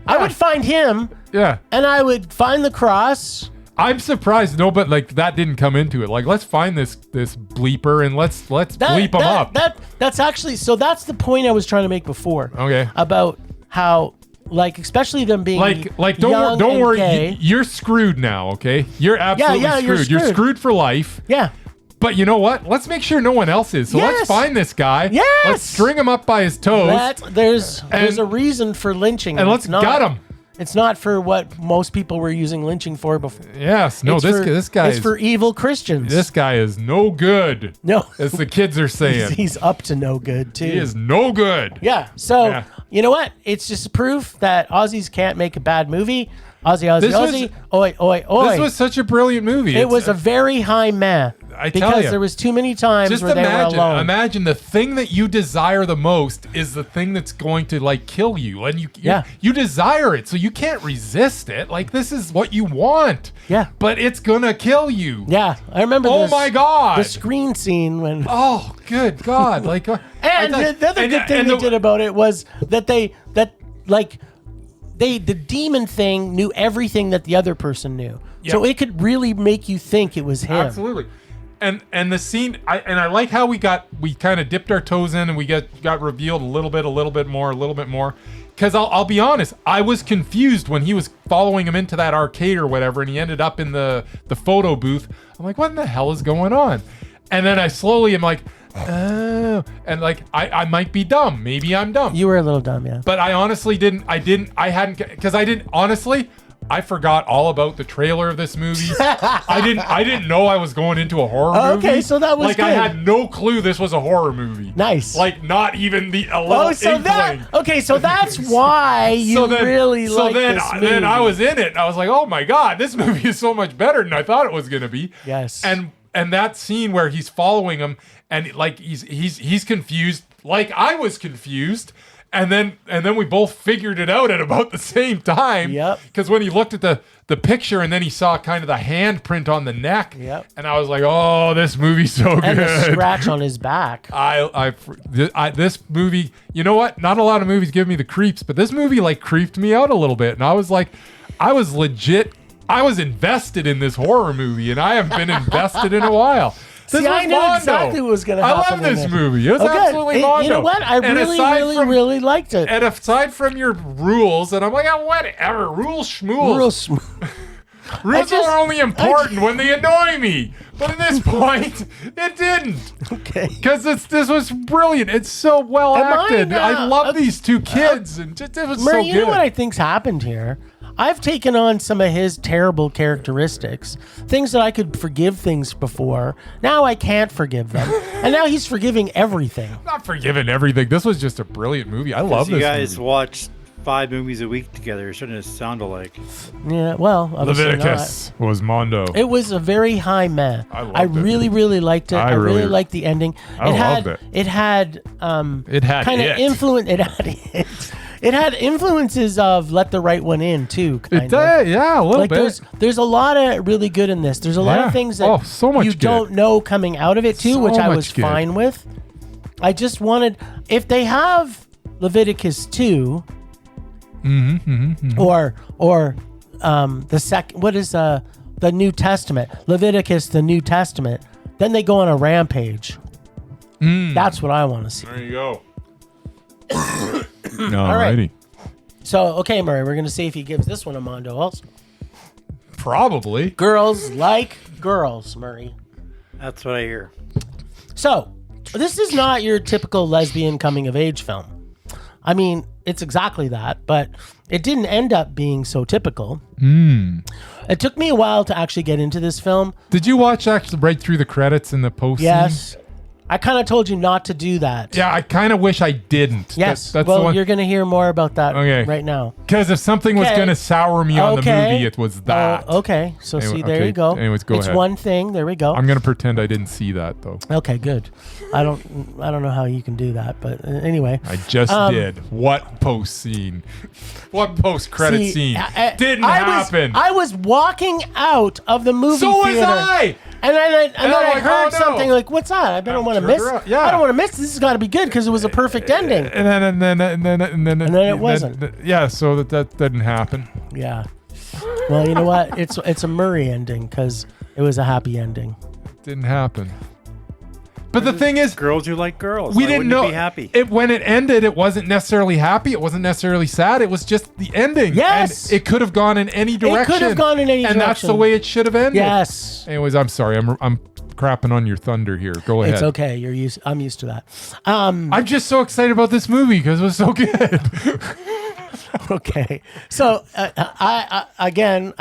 I would find him. Yeah. And I would find the cross. I'm surprised but like that didn't come into it. Like, let's find this bleeper and let's bleep him up. That's actually, so that's the point I was trying to make before. Okay. About how, like, especially them being like young don't and worry, gay. you're screwed now, okay? You're absolutely screwed. You're screwed for life. Yeah. But you know what? Let's make sure no one else is. So let's find this guy. Yes. Let's string him up by his toes. There's a reason for lynching. and let's gut him. It's not for what most people were using lynching for before. Yes. No, this guy It's is for evil Christians. This guy is no good. No. As the kids are saying. He's up to no good, too. He is no good. Yeah. So, Yeah. you know what? It's just proof that Aussies can't make a bad movie. Aussie, This was- Aussie. Oi, oi, oi. This was such a brilliant movie. It was a very high meh. I tell because ya. there was too many times Just where they were alone. imagine the thing that you desire the most is the thing that's going to like kill you, and you desire it, so you can't resist it. Like this is what you want. Yeah. But it's gonna kill you. Yeah, I remember. Oh my God. The screen scene when. Oh, good God! Like, the other good thing they did about it was that the demon thing knew everything that the other person knew, so it could really make you think it was him. Absolutely. And the scene, I like how we kind of dipped our toes in and we got revealed a little bit more. Because I'll be honest, I was confused when he was following him into that arcade or whatever, and he ended up in the photo booth. I'm like, what in the hell is going on? And then I slowly am like, oh, and like I might be dumb. Maybe I'm dumb. You were a little dumb, yeah. But I honestly I forgot all about the trailer of this movie. I didn't know I was going into a horror movie. Okay, so that was like good. I had no clue this was a horror movie. Nice. Like not even a little inkling. So that's why you really like this movie. Then I was in it. And I was like, oh my God, this movie is so much better than I thought it was gonna be. Yes. And that scene where he's following him and like he's confused, like I was confused. And then we both figured it out at about the same time. Yep. Because when he looked at the picture and then he saw kind of the handprint on the neck. Yep. And I was like, oh, this movie's so good. And the scratch on his back. This movie, you know what? Not a lot of movies give me the creeps, but this movie like creeped me out a little bit. And I was like, I was invested in this horror movie, and I haven't been invested in a while. See, I knew exactly what was going to happen. I love this movie. It was Okay. absolutely Mondo. You know what? I really liked it. And aside from your rules, and I'm like, oh, whatever, rules schmools. Rules are only important when they annoy me. But at this point, it didn't. Okay. Because this was brilliant. It's so well acted. I love these two kids. And it was so good. You know what I think's happened here? I've taken on some of his terrible characteristics, things that I could forgive things before. Now I can't forgive them. And now he's forgiving everything. I'm not forgiving everything. This was just a brilliant movie. I love this You guys movie. watched 5 movies a week together. It shouldn't have sounded like. Yeah, well, obviously Leviticus was Mondo. It was a very high meh. I really liked it. I really liked the ending. Loved it. It had kind of influence. It had influences of Let the Right One In too. It did, yeah, a little bit. There's a lot of really good in this. There's a lot of things that so much you good. don't know coming out of it too, which I was good. fine with. I just wanted, if they have Leviticus 2, or the second, what is the New Testament? Leviticus, the New Testament. Then they go on a rampage. That's what I want to see. There you go. Alrighty. So, okay, Murray, we're going to see if he gives this one a Mondo also. Probably. Girls like girls, Murray. That's what I hear. So, this is not your typical lesbian coming-of-age film. I mean, it's exactly that, but it didn't end up being so typical. It took me a while to actually get into this film. Did you watch actually right through the credits in the post scene? Yes. I kind of told you not to do that. Yeah, I kind of wish I didn't. Yes. That's well, the one. You're going to hear more about that right now. Because if something was going to sour me on the movie, it was that. Okay. So Anyway, see, there you go. Anyways, go ahead. It's one thing. There we go. I'm going to pretend I didn't see that, though. Okay, good. I don't know how you can do that, but anyway. I just did. What post scene? What post credit scene? Didn't happen. I was walking out of the movie theater. So was I. And then I heard something like, "What's that? I don't want to miss. Yeah. I don't want to miss. This has got to be good because it was a perfect ending." And then it wasn't. Yeah, so that didn't happen. Yeah. Well, you know what? It's a Murray ending because it was a happy ending. Didn't happen. But the thing is, girls who like girls. We didn't know. Be happy. When it ended, it wasn't necessarily happy. It wasn't necessarily sad. It was just the ending. Yes. And it could have gone in any direction. It could have gone in any direction. And that's the way it should have ended. Yes. Anyways, I'm sorry. I'm crapping on your thunder here. Go ahead. It's okay. I'm used to that. I'm just so excited about this movie because it was so good. Okay. So, I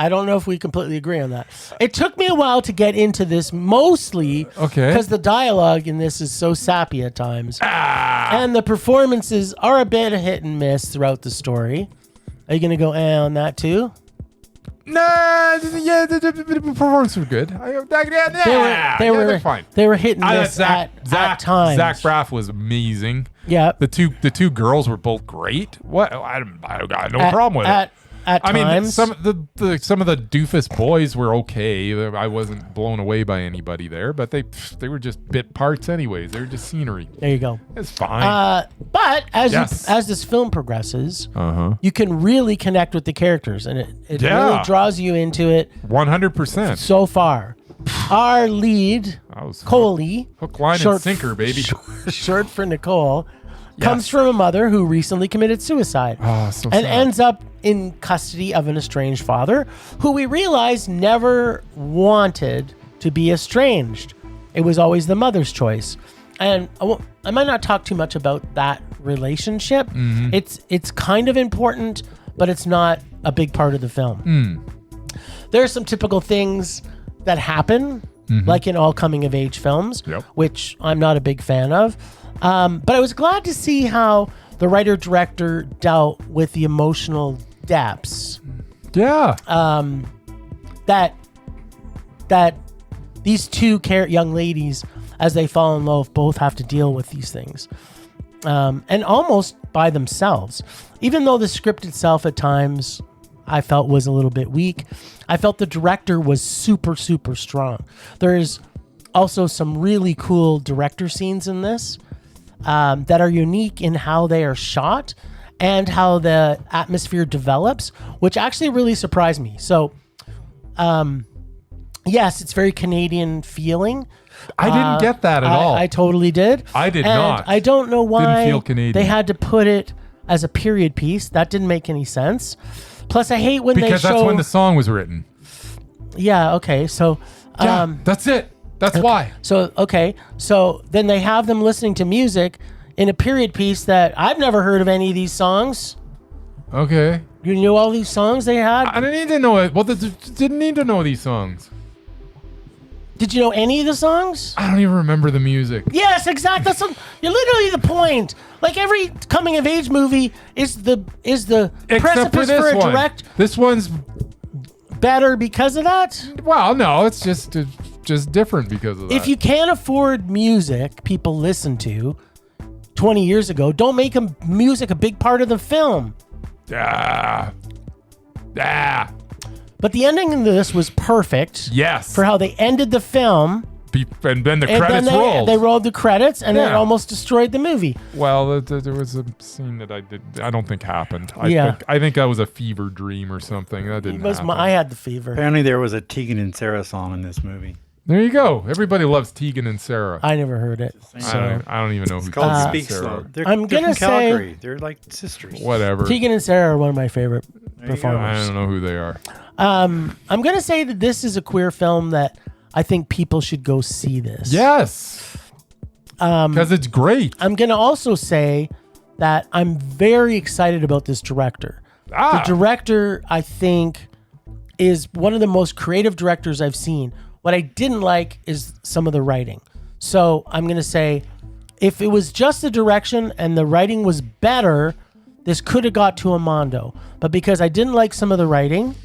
don't know if we completely agree on that. It took me a while to get into this, mostly because the dialogue in this is so sappy at times. And the performances are a bit hit and miss throughout the story. Are you going to go on that too? Nah, yeah, the performances were good. They were fine. They were hit and miss at times. Zach Braff was amazing. Yeah. The two girls were both great. What? I got no problem with it. At I times. mean, some of the doofus boys were okay. I wasn't blown away by anybody there, but they were just bit parts anyways. They were just scenery. There you go. It's fine. But as this film progresses, you can really connect with the characters, and it really draws you into it. 100%. So far, our lead, Coley, hook, line, and sinker, baby. Short for Nicole. Comes from a mother who recently committed suicide and sad. ends up in custody of an estranged father who we realize never wanted to be estranged. It was always the mother's choice. And I might not talk too much about that relationship. It's kind of important, but it's not a big part of the film. There are some typical things that happen, like in all coming-of-age films, which I'm not a big fan of. But I was glad to see how the writer-director dealt with the emotional depths. Yeah. That these two young ladies, as they fall in love, both have to deal with these things. And almost by themselves. Even though the script itself at times I felt was a little bit weak, I felt the director was super, super strong. There's also some really cool director scenes in this. That are unique in how they are shot and how the atmosphere develops, which actually really surprised me. So, yes, it's very Canadian feeling. I didn't get that at all. I totally did. I did not. I don't know why Didn't feel Canadian. they had to put it as a period piece. That didn't make any sense. Plus, I hate when because that's when the song was written. Yeah, okay. So, that's it. That's why. So then they have them listening to music in a period piece that I've never heard of any of these songs. Okay. You knew all these songs they had? I didn't need to know it. Well, didn't need to know these songs. Did you know any of the songs? I don't even remember the music. Yes, exactly. You're literally the point. Like every coming of age movie is the precipice for a direct. This one's better because of that. Well, no, it's just different because of that. If you can't afford music people listen to 20 years ago, don't make music a big part of the film. Yeah. But the ending of this was perfect. Yes. For how they ended the film. And then the credits rolled. They rolled the credits, and then it almost destroyed the movie. Well, there was a scene that I don't think happened. I think that was a fever dream or something. That didn't happen. I had the fever. Apparently there was a Tegan and Sarah song in this movie. There you go. Everybody loves Tegan and Sarah. I never heard it. I don't even know who it's called Tegan Speak and Sarah Slow. are. They're from Calgary. They're like sisters. Whatever. Tegan and Sarah are one of my favorite performers. I don't know who they are. I'm going to say that this is a queer film that I think people should go see this. Yes. Because it's great. I'm going to also say that I'm very excited about this director. The director, I think, is one of the most creative directors I've seen. What I didn't like is some of the writing. So I'm going to say, if it was just the direction and the writing was better, this could have got to a Mondo. But because I didn't like some of the writing,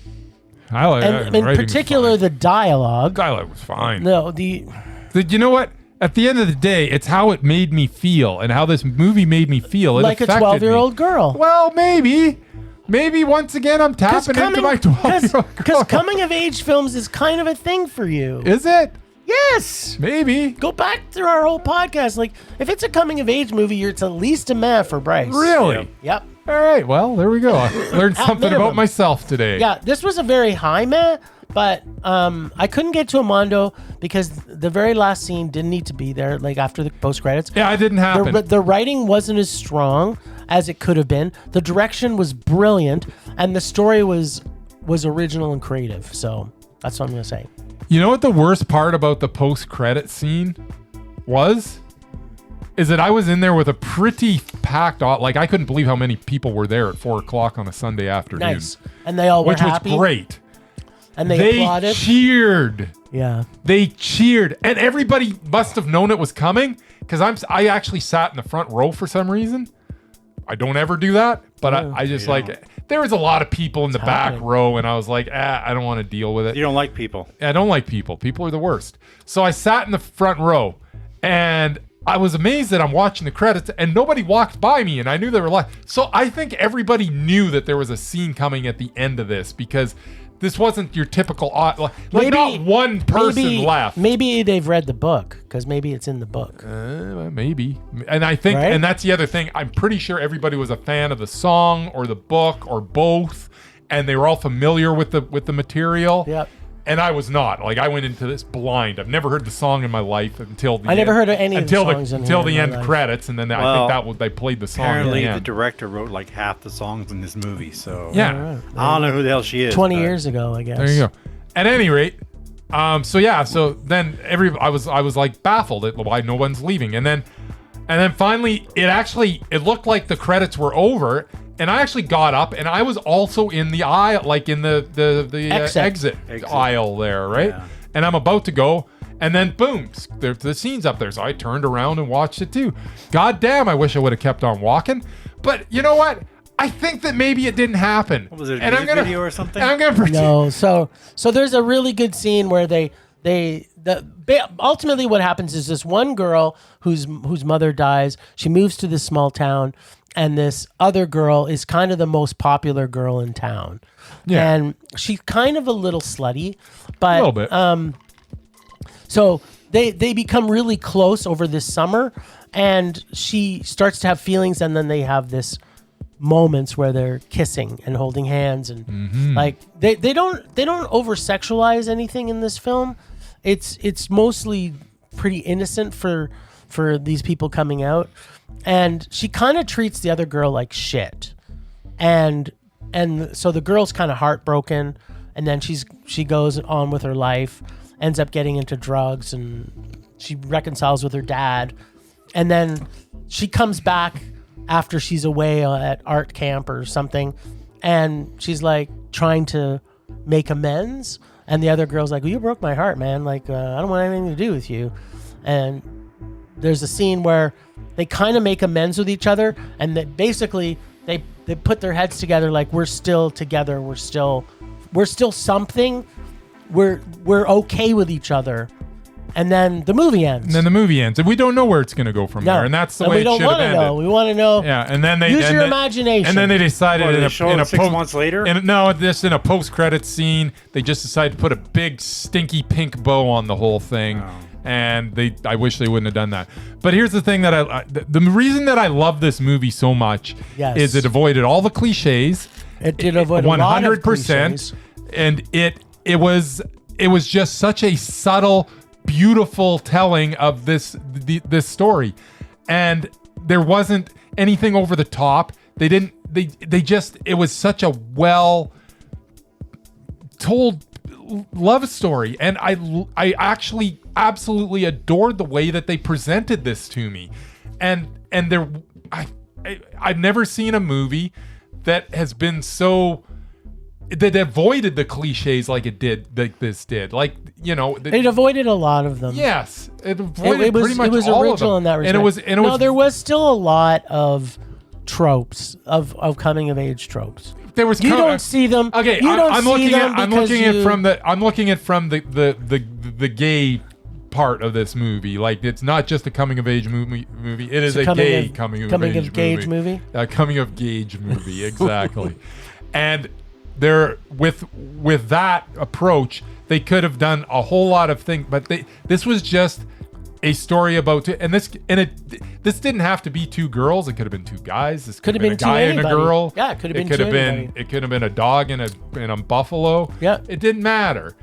and in particular the dialogue. Dialogue was fine. No, you know what? At the end of the day, it's how it made me feel and how this movie made me feel. It like a 12-year-old girl. Well, maybe. Maybe once again I'm tapping into my 12-year-old girl. Because coming of age films is kind of a thing for you. Is it? Yes. Maybe. Go back through our whole podcast. Like, if it's a coming of age movie, it's at least a meh for Bryce. Really? Yep. All right. Well, there we go. I learned something about myself today. Yeah, this was a very high meh, but I couldn't get to a Mondo because the very last scene didn't need to be there, like after the post credits. Yeah, it didn't happen. But the writing wasn't as strong as it could have been. The direction was brilliant, and the story was original and creative. So that's what I'm gonna say. You know what the worst part about the post-credit scene was? is that I was in there with a pretty packed, like I couldn't believe how many people were there at 4:00 on a Sunday afternoon. Nice. And they all were which happy. was great. And they applauded. Cheered. Yeah. They cheered. And everybody must have known it was coming because I actually sat in the front row for some reason. I don't ever do that, but I just there was a lot of people in the back row and I was like, I don't want to deal with it. You don't like people. I don't like people. People are the worst. So I sat in the front row and I was amazed that I'm watching the credits and nobody walked by me and I knew they were live. So I think everybody knew that there was a scene coming at the end of this because this wasn't your typical, not one person left. Maybe they've read the book because maybe it's in the book. Maybe. And I think, and that's the other thing. I'm pretty sure everybody was a fan of the song or the book or both. And they were all familiar with the material. Yep. And I was not. Like, I went into this blind. I've never heard the song in my life until the I never heard of any of the songs until the end credits, and then I think they played the song. Apparently, the director wrote like half the songs in this movie. So yeah, I don't know who the hell she is. 20 years ago, I guess. There you go. At any rate, so then I was like baffled at why no one's leaving, and then finally it looked like the credits were over. And I actually got up, and I was also in the aisle, like in the exit aisle there, right? Yeah. And I'm about to go, and then boom, the scene's up there. So I turned around and watched it too. God damn, I wish I would have kept on walking. But you know what? I think that maybe it didn't happen. What was it, a music video or something? I'm gonna pretend. No, so there's a really good scene where ultimately what happens is this one girl whose mother dies. She moves to this small town. And this other girl is kind of the most popular girl in town. Yeah. And she's kind of a little slutty, but a little bit. So they become really close over this summer, and she starts to have feelings, and then they have this moments where they're kissing and holding hands, and like they don't over sexualize anything in this film. It's mostly pretty innocent for these people coming out. And she kind of treats the other girl like shit. And so the girl's kind of heartbroken, and then she goes on with her life, ends up getting into drugs, and she reconciles with her dad. And then she comes back after she's away at art camp or something, and she's like trying to make amends. And the other girl's like, well, you broke my heart, man. Like, I don't want anything to do with you. And there's a scene where they kind of make amends with each other, and that basically they put their heads together like, we're still together, we're still something, we're okay with each other. And then the movie ends. And we don't know where it's going to go from there, and that's the way it should have ended. We want to know. Yeah, and then they use your imagination. And then they decided in a 6 months later. In a post-credit scene, they just decided to put a big stinky pink bow on the whole thing. Oh. And I wish they wouldn't have done that. But here's the thing the reason that I love this movie so much is it avoided all the cliches. It did avoid 100%, and it was just such a subtle, beautiful telling of this story, and there wasn't anything over the top. It was such a well told love story, and I actually absolutely adored the way that they presented this to me, and I've never seen a movie that has been so that avoided the cliches like this did. Like, you know, it avoided a lot of them. Yes, it avoided pretty much all of them. It was original in that respect. There was still a lot of tropes of coming of age tropes. You don't see them. Okay, I'm looking at it from the gay part of this movie. Like, it's not just a coming of age movie. It is a gay coming of age movie. Coming of gauge movie, exactly. And there, with that approach, they could have done a whole lot of things, but this was just a story about this didn't have to be two girls. It could have been two guys. This could have been a guy and a girl. Yeah, it could have been. It could have been a dog and a buffalo. Yeah, it didn't matter.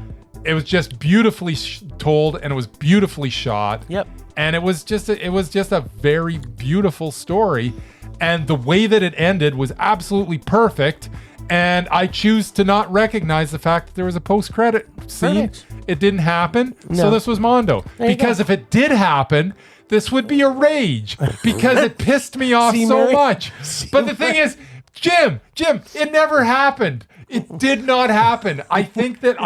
It was just beautifully told, and it was beautifully shot. Yep. And it was just a very beautiful story, and the way that it ended was absolutely perfect. And I choose to not recognize the fact that there was a post-credit scene. Perfect. It didn't happen, so this was Mondo. Because if it did happen, this would be a rage because it pissed me off See, so Murray? much. But the thing is, Jim, it never happened. It did not happen. I think that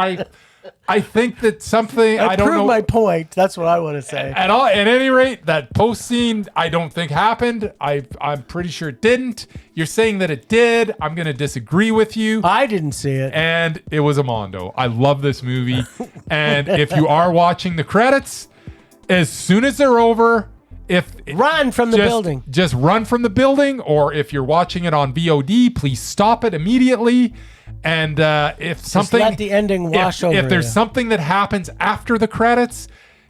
something I don't proved know. my point. That's what I want to say. At any rate, that post scene I don't think happened. I'm pretty sure it didn't. You're saying that it did. I'm going to disagree with you. I didn't see it. And it was a mondo. I love this movie. And if you are watching the credits, as soon as they're over, Run from the building. Just run from the building, or if you're watching it on VOD, please stop it immediately. And if something, let the ending wash over if there's you. something that happens after the credits,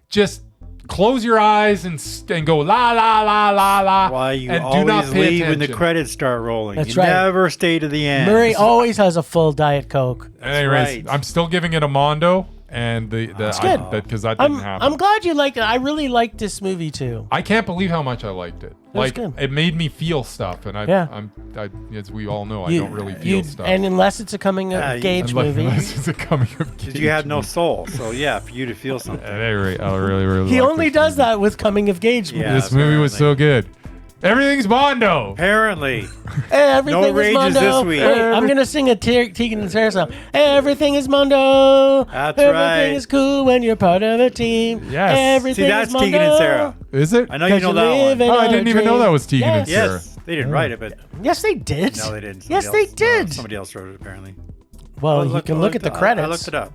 just close your eyes and go la la la la la. Why you and do not always pay leave when attention. the credits start rolling. That's you right. never stay to the end. Murray always has a full Diet Coke. Anyways, right. I'm still giving it a mondo, and That's good. because that didn't happen. I'm glad you liked it. I really liked this movie too. I can't believe how much I liked it. was good. It made me feel stuff, and as we all know, I don't really feel stuff. And unless it's a coming of age movie, Unless it's a coming of age. Because you have no soul. So yeah, for you to feel something. At any rate, I really he like only this does movie. that with coming of age movies. Yeah. This movie was so good. Everything's Mondo. Apparently. Everything No is rages Mondo. this week. Wait, I'm gonna sing a Tegan and Sarah song. Everything is Mondo. That's Everything right. is cool when you're part of a team. Yes. Everything See, that's is Mondo. Tegan and Sarah. Is it? I know you know that live one. in Oh, I a didn't even know dream. that was Tegan and Yes. Sarah. Yes, they didn't write it, but Yes, they did. no, they didn't. Yes, Somebody they else- did. somebody else wrote it apparently. Well, I you can look at the I credits. looked it up.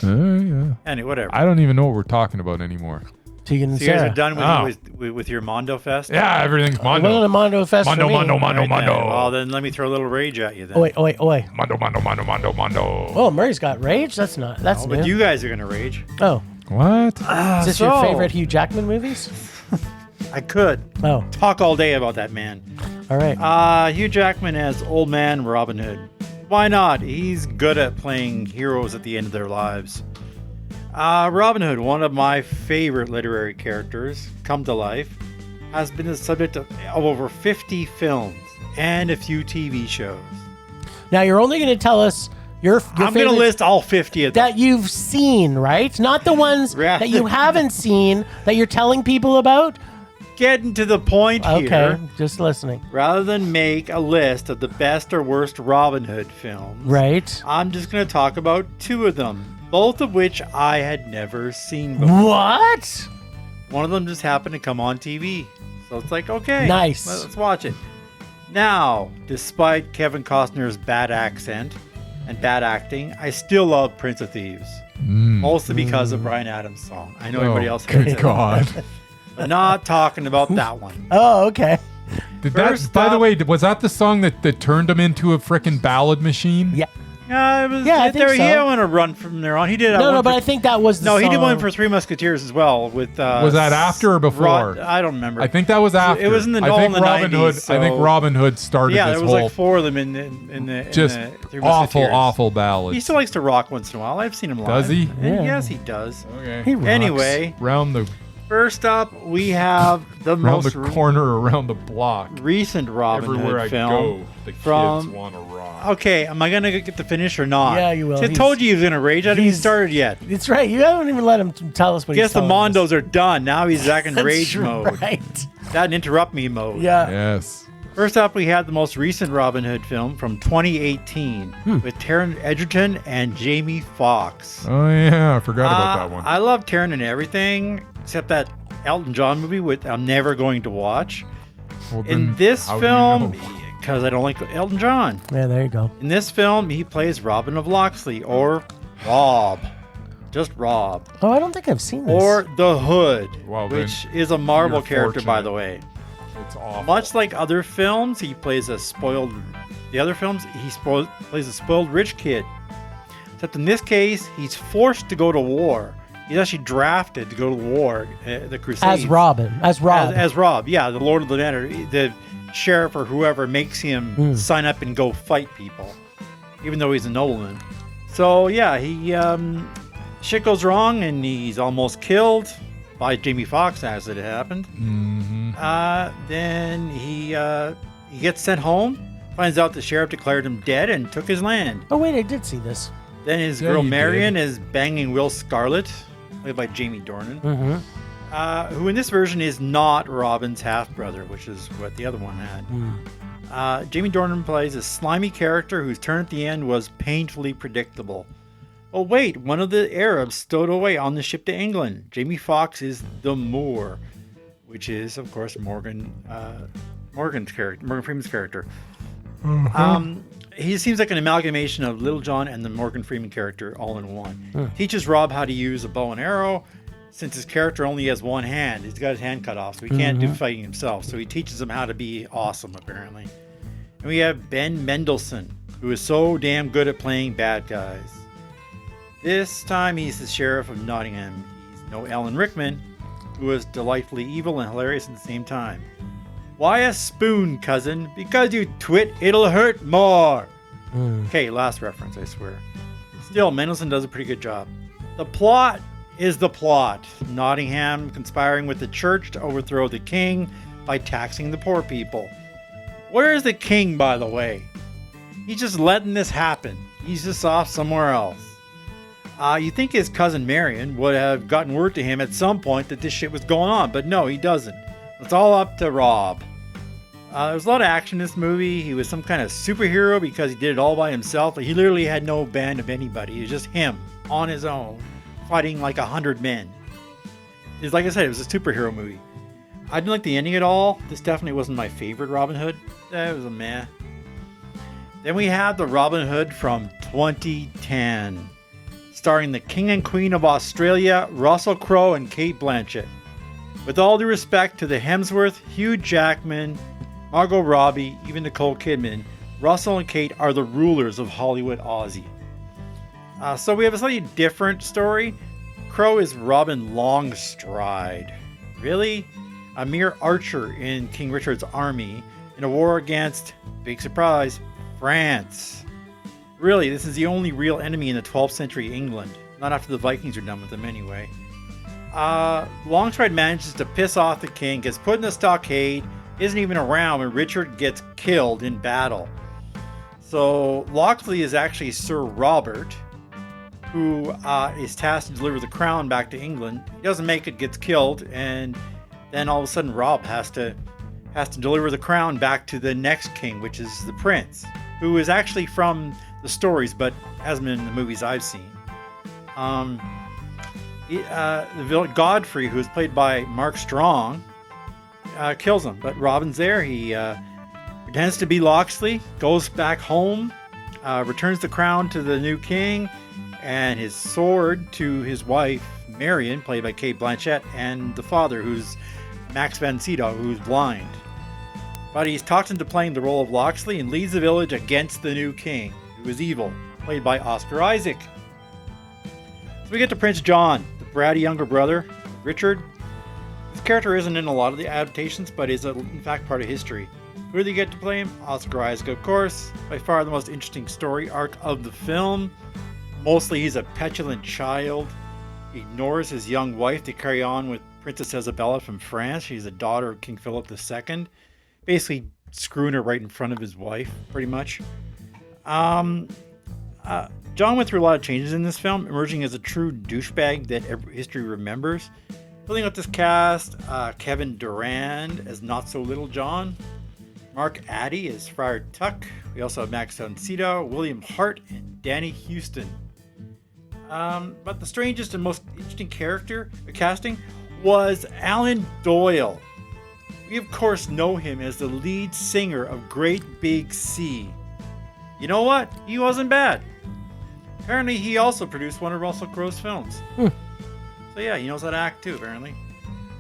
Yeah. Anyway, whatever. I don't even know what we're talking about anymore. Tegan and So you guys Sarah. are done Oh. with your Mondo Fest? Yeah, everything's One of the Mondo. Mondo Fest Mondo, for me. Mondo, All Mondo, right, then. Mondo. Well, then let me throw a little rage at you then. Oi, oi, oi. Mondo, Mondo, Mondo, Mondo, Mondo. Oh, Murray's got rage. That's not. That's Oh, new. but you guys are going to rage. Oh, What? is this your favorite Hugh Jackman movies? I could Oh, talk all day about that man. all right. Hugh Jackman as Old Man Robin Hood. Why not? He's good at playing heroes at the end of their lives. Robin Hood, one of my favorite literary characters, come to life, has been the subject of over 50 films and a few TV shows. Now you're only going to tell us your I'm going to favorites list all 50 of them. that you've seen, right? Not the ones Yeah. that you haven't seen that you're telling people about. Getting to the point Okay, here, just listening. rather than make a list of the best or worst Robin Hood films, Right. I'm just going to talk about two of them, both of which I had never seen before. What? One of them just happened to come on TV. So it's like, okay, Nice. let's watch it. Now, despite Kevin Costner's bad accent and bad acting, I still love Prince of Thieves. Mostly because of Bryan Adams' song. I know everybody else hates Good it. God. I'm not talking about that one. Oh, okay. Did that, First by the up- way, was that the song that turned him into a freaking ballad machine? Yeah. It was, Yeah, I think He so. had one to run from there on. He did. No, one no, but for- I think that was the no, he did one song. for Three Musketeers as well. With Was that after or before? I don't remember. I think that was after. It was in the I think in the Robin 90s, Hood. I think so- Robin Hood started Yeah, this there was whole like four of them in the just in the Three awful, Musketeers. awful ballad. He still likes to rock once in a while. I've seen him live. Does he? And Yeah. Yes, he does. Okay. He rocks. Anyway, Round the first up, we have the round most the corner, around the block. recent Robin Everywhere Hood I film. go, the from- kids want to rock. Okay, am I gonna get the finish or not? Yeah, you will. I He's- told you he was gonna rage. I haven't even he's- started yet. It's right. You haven't even let him tell us what Guess he's the telling us. Mondos are done. Now he's back in That's rage mode. Right. That and interrupt me mode. Yeah. Yes. First up, we had the most recent Robin Hood film from 2018 with Taron Egerton and Jamie Foxx. Oh yeah, I forgot about that one. I love Taron and everything except that Elton John movie, which I'm never going to watch. Well, In then this how do you film, know? because I don't like Elton John. Yeah, there you go. In this film, he plays Robin of Locksley, or Rob. Just Rob. Oh, I don't think I've seen this. Or the Hood, Well, then, which is a Marvel you're character, by fortunate. the way. It's awful. Much like other films, he plays the other films, plays a spoiled rich kid. Except in this case, he's forced to go to war. He's actually drafted to go to war, the Crusades. as Robin. As Rob. As Rob, yeah, the Lord of the Manor. The sheriff or whoever makes him sign up and go fight people, even though he's a nobleman. So yeah, he shit goes wrong and he's almost killed by Jamie Foxx as it happened. Mm-hmm. Then he gets sent home, finds out the sheriff declared him dead and took his land. Oh, wait, I did see this. Then his Yeah, girl you Marion is banging Will Scarlet, played by Jamie Dornan. Mm-hmm. who in this version is not Robin's half-brother, which is what the other one had. Jamie Dornan plays a slimy character whose turn at the end was painfully predictable. Oh wait, one of the Arabs stowed away on the ship to England. Jamie Foxx is the Moor, which is, of course, Morgan Freeman's character. He seems like an amalgamation of Little John and the Morgan Freeman character all in one. Teaches Rob how to use a bow and arrow. Since his character only has one hand, he's got his hand cut off, so he can't do fighting himself. So he teaches him how to be awesome, apparently. And we have Ben Mendelsohn, who is so damn good at playing bad guys. This time he's the sheriff of Nottingham. He's no Alan Rickman, who is delightfully evil and hilarious at the same time. Why a spoon, cousin? Because you twit, it'll hurt more. Okay, last reference, I swear. Still, Mendelsohn does a pretty good job. The plot is the plot. Nottingham conspiring with the church to overthrow the king by taxing the poor people. Where is the king, by the way? He's just letting this happen. He's just off somewhere else. You think his cousin Marion would have gotten word to him at some point that this shit was going on, but no, he doesn't. It's all up to Rob. There's a lot of action in this movie. He was some kind of superhero because he did it all by himself. He literally had no band of anybody. It was just him on his own, fighting like 100 men. It's like I said, it was a superhero movie. I didn't like the ending at all. This definitely wasn't my favorite Robin Hood. It was a meh. Then we have the Robin Hood from 2010, starring the King and Queen of Australia, Russell Crowe and Cate Blanchett. With all due respect to the Hemsworth, Hugh Jackman, Margot Robbie, even Nicole Kidman, Russell and Cate are the rulers of Hollywood Aussie. So we have a slightly different story. Crowe is Robin Longstride. Really? A mere archer in King Richard's army in a war against, big surprise, France. Really, this is the only real enemy in the 12th century England. Not after the Vikings are done with them anyway. Longstride manages to piss off the king, gets put in a stockade, isn't even around when Richard gets killed in battle. So Locksley is actually Sir Robert, who is tasked to deliver the crown back to England. He doesn't make it, gets killed, and then all of a sudden Rob has to deliver the crown back to the next king, which is the prince, who is actually from the stories but hasn't been in the movies I've seen. The villain Godfrey, who is played by Mark Strong, kills him, but Robin's there. He pretends to be Locksley, goes back home, returns the crown to the new king, and his sword to his wife, Marion, played by Cate Blanchett, and the father, who's Max von Sydow, who's blind. But he's talked into playing the role of Locksley and leads the village against the new king, who is evil, played by Oscar Isaac. So we get to Prince John, the bratty younger brother of Richard. His character isn't in a lot of the adaptations, but is in fact part of history. Who do you get to play him? Oscar Isaac, of course. By far the most interesting story arc of the film. Mostly he's a petulant child. He ignores his young wife to carry on with Princess Isabella from France. She's a daughter of King Philip II. Basically screwing her right in front of his wife, pretty much. John went through a lot of changes in this film, emerging as a true douchebag that history remembers. Filling out this cast, Kevin Durand as Not So Little John, Mark Addy as Friar Tuck. We also have Max von Sydow, William Hart, and Danny Houston. But the strangest and most interesting casting was Alan Doyle. We of course know him as the lead singer of Great Big Sea. You know what? He wasn't bad. Apparently he also produced one of Russell Crowe's films. So yeah, he knows how to act too, apparently.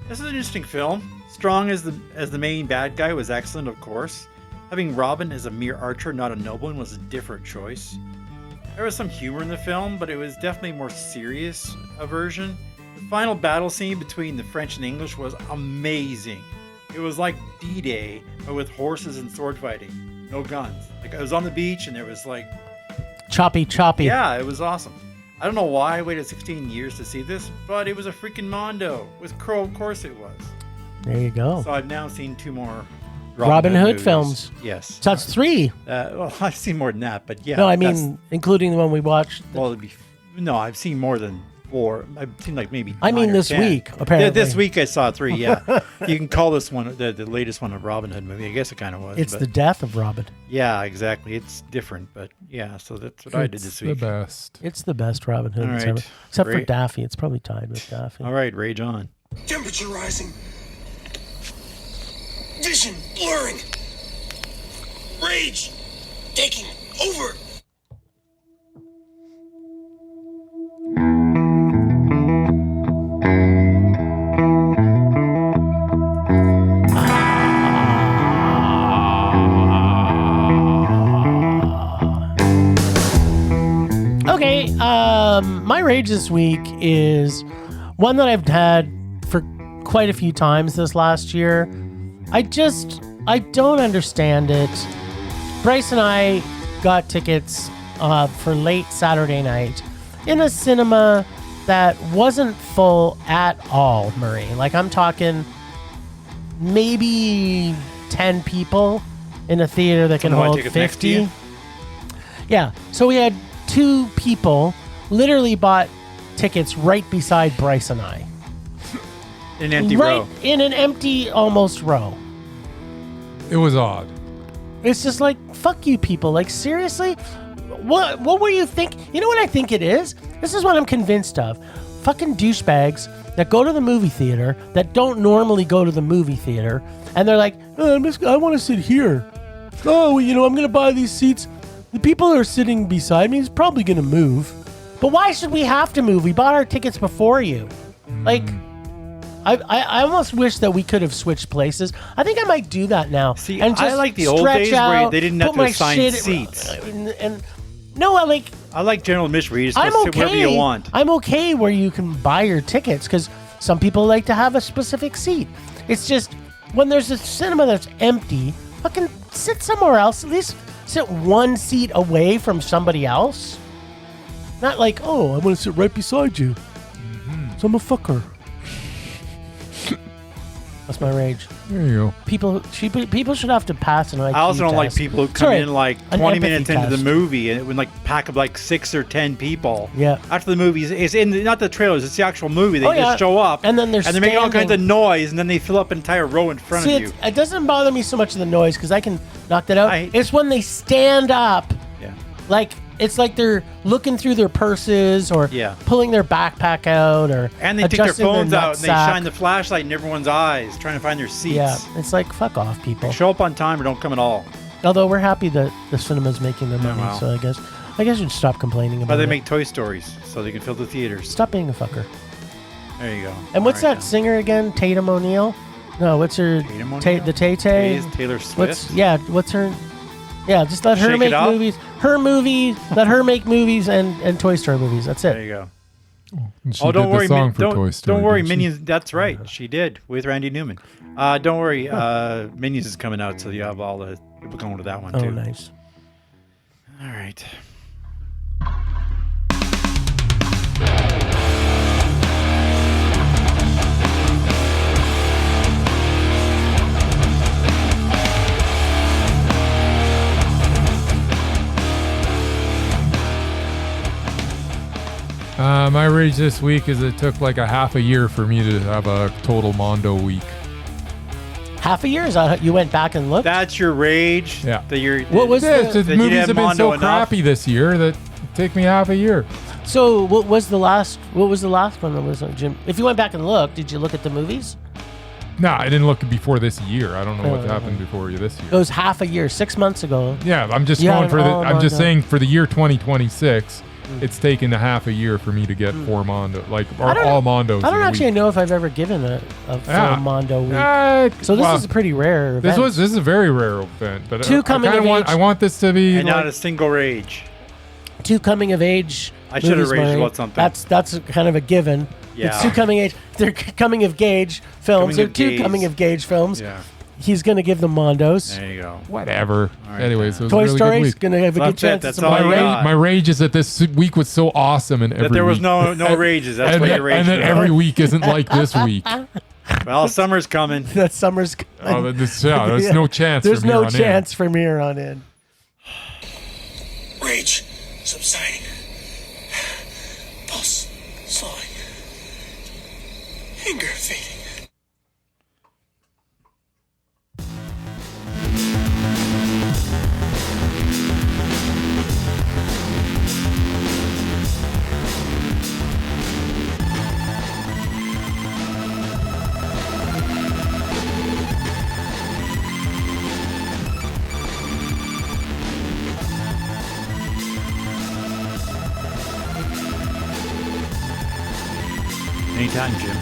This is an interesting film. Strong as the main bad guy was excellent, of course. Having Robin as a mere archer, not a nobleman, was a different choice. There was some humor in the film, but it was definitely a more serious version. The final battle scene between the French and English was amazing. It was like D-Day, but with horses and sword fighting. No guns. Like, I was on the beach and there was like... Choppy. Yeah, it was awesome. I don't know why I waited 16 years to see this, but it was a freaking mondo. With Crowe, of course it was. There you go. So I've now seen 2 more Robin Hood movies. films. Yes. So that's 3. Well, I've seen more than that, but yeah. No, I mean, including the one we watched. Well, no, I've seen more than 4. It seemed like maybe. I mean, 9 or this 10. week, apparently. Yeah, this week I saw 3. Yeah, you can call this one the latest one a Robin Hood movie. I guess it kind of was. It's but, the death of Robin. Yeah, exactly. It's different, but yeah. So that's what I did this week. It's the best. It's the best Robin Hood All that's right. ever. Except for Great. Daffy. It's probably tied with Daffy. All right, rage on. Temperature rising. Vision blurring. Rage taking over. Okay, my rage this week is one that I've had for quite a few times this last year. I don't understand it. Bryce and I got tickets for late Saturday night in a cinema that wasn't full at all, Murray. Like, I'm talking maybe 10 people in a theater that can Someone hold take it next to 50. you? Yeah, so we had 2 people literally bought tickets right beside Bryce and I. An empty Right row. in an empty almost row. It was odd. It's just like, fuck you people. Like, seriously? What were you thinking? You know what I think it is? This is what I'm convinced of. Fucking douchebags that go to the movie theater that don't normally go to the movie theater, and they're like, oh, I want to sit here. Oh, well, I'm going to buy these seats. The people that are sitting beside me is probably going to move. But why should we have to move? We bought our tickets before you. Like, I almost wish that we could have switched places. I think I might do that now. See, and I like the old days where they didn't have put to my assign shit- seats. And no, I like general admission where you just I'm go okay. sit wherever you want. I'm okay where you can buy your tickets because some people like to have a specific seat. It's just when there's a cinema that's empty, fucking sit somewhere else. At least sit one seat away from somebody else. Not like, oh, I want to sit right beside you. So I'm a fucker. That's my rage. There you go. People should have to pass an IQ I also don't like test. people who come Sorry, in like an 20 empathy minutes into the test. movie and when like pack of like 6 or 10 people. Yeah. After the movie is in not the trailers, it's the actual movie. They Oh, just yeah. show up And then they're making all kinds of standing. noise and then they fill up an entire row in front See, of you. it doesn't bother me so much the noise because I can knock that out. I- It's when they stand up, Yeah. like it's like they're looking through their purses or Yeah. pulling their backpack out or And they take their adjusting phones out and they nutsack. shine the flashlight in everyone's eyes trying to find their seats. Yeah, it's like fuck off, people. Show up on time or don't come at all. Although we're happy that the cinema's making their money, well. so I guess you should stop complaining about But they it. make Toy Stories so they can fill the theaters. Stop being a fucker. There you go. And what's All that right, singer again? Tatum O'Neal? No, what's her? Tatum O'Neal? The Tay Tay. Taylor Swift. What's her? Yeah, just let her Shake It make Up? movies. Her movie. Let her make movies and Toy Story movies. That's There it. you go. And she Oh, don't did worry. the song for Toy Story. Don't worry, didn't she? Minions. That's right. She did with Randy Newman. Don't worry. Minions is coming out, so you have all the people going to that one Oh, too. nice. All right. My rage this week is it took like a half a year for me to have a total Mondo week. Half a year? Is that you went back and looked? That's your rage. Yeah. That you're. What was Yeah, the- the that you movies didn't have been Mondo so enough? crappy this year that it take me half a year. So what was the last? What was the last one that was on Jim? If you went back and looked, did you look at the movies? No, I didn't look before this year. I don't know what Oh. happened before this year. It was half a year, 6 months ago. Yeah, I'm just Yeah, going for the. all I'm just Mondo. saying for the year 2026, it's taken a half a year for me to get 4 Mondo, like or I don't all know- Mondos. I don't in a actually week. know if I've ever given a full Yeah. Mondo week. So this well, is a pretty rare event. this is a very rare event, but Two I coming kinda of want age- I want this to be And like, not a single rage. 2 coming of age. I should have movies, raged Murray. about something. That's kind of a given. Yeah. It's 2 coming age. They're coming of gauge films. Coming They're of 2 gaze. coming of gauge films. Yeah. He's gonna give them Mondos. There you go. whatever. All right, Anyways, it was a Toy really good Story's week. gonna have a good That's it. chance. That's at all some you rage. got. My rage is that this week was so awesome and every That there was week. no rages. That's and, what that- you raged and then about. every week isn't like this week. Well, summer's coming. That summer's. Oh, there's no chance. There's from here no on in. chance from here on in. Rage subsiding. Pulse Slowing. Anger fading. Anytime, Jim.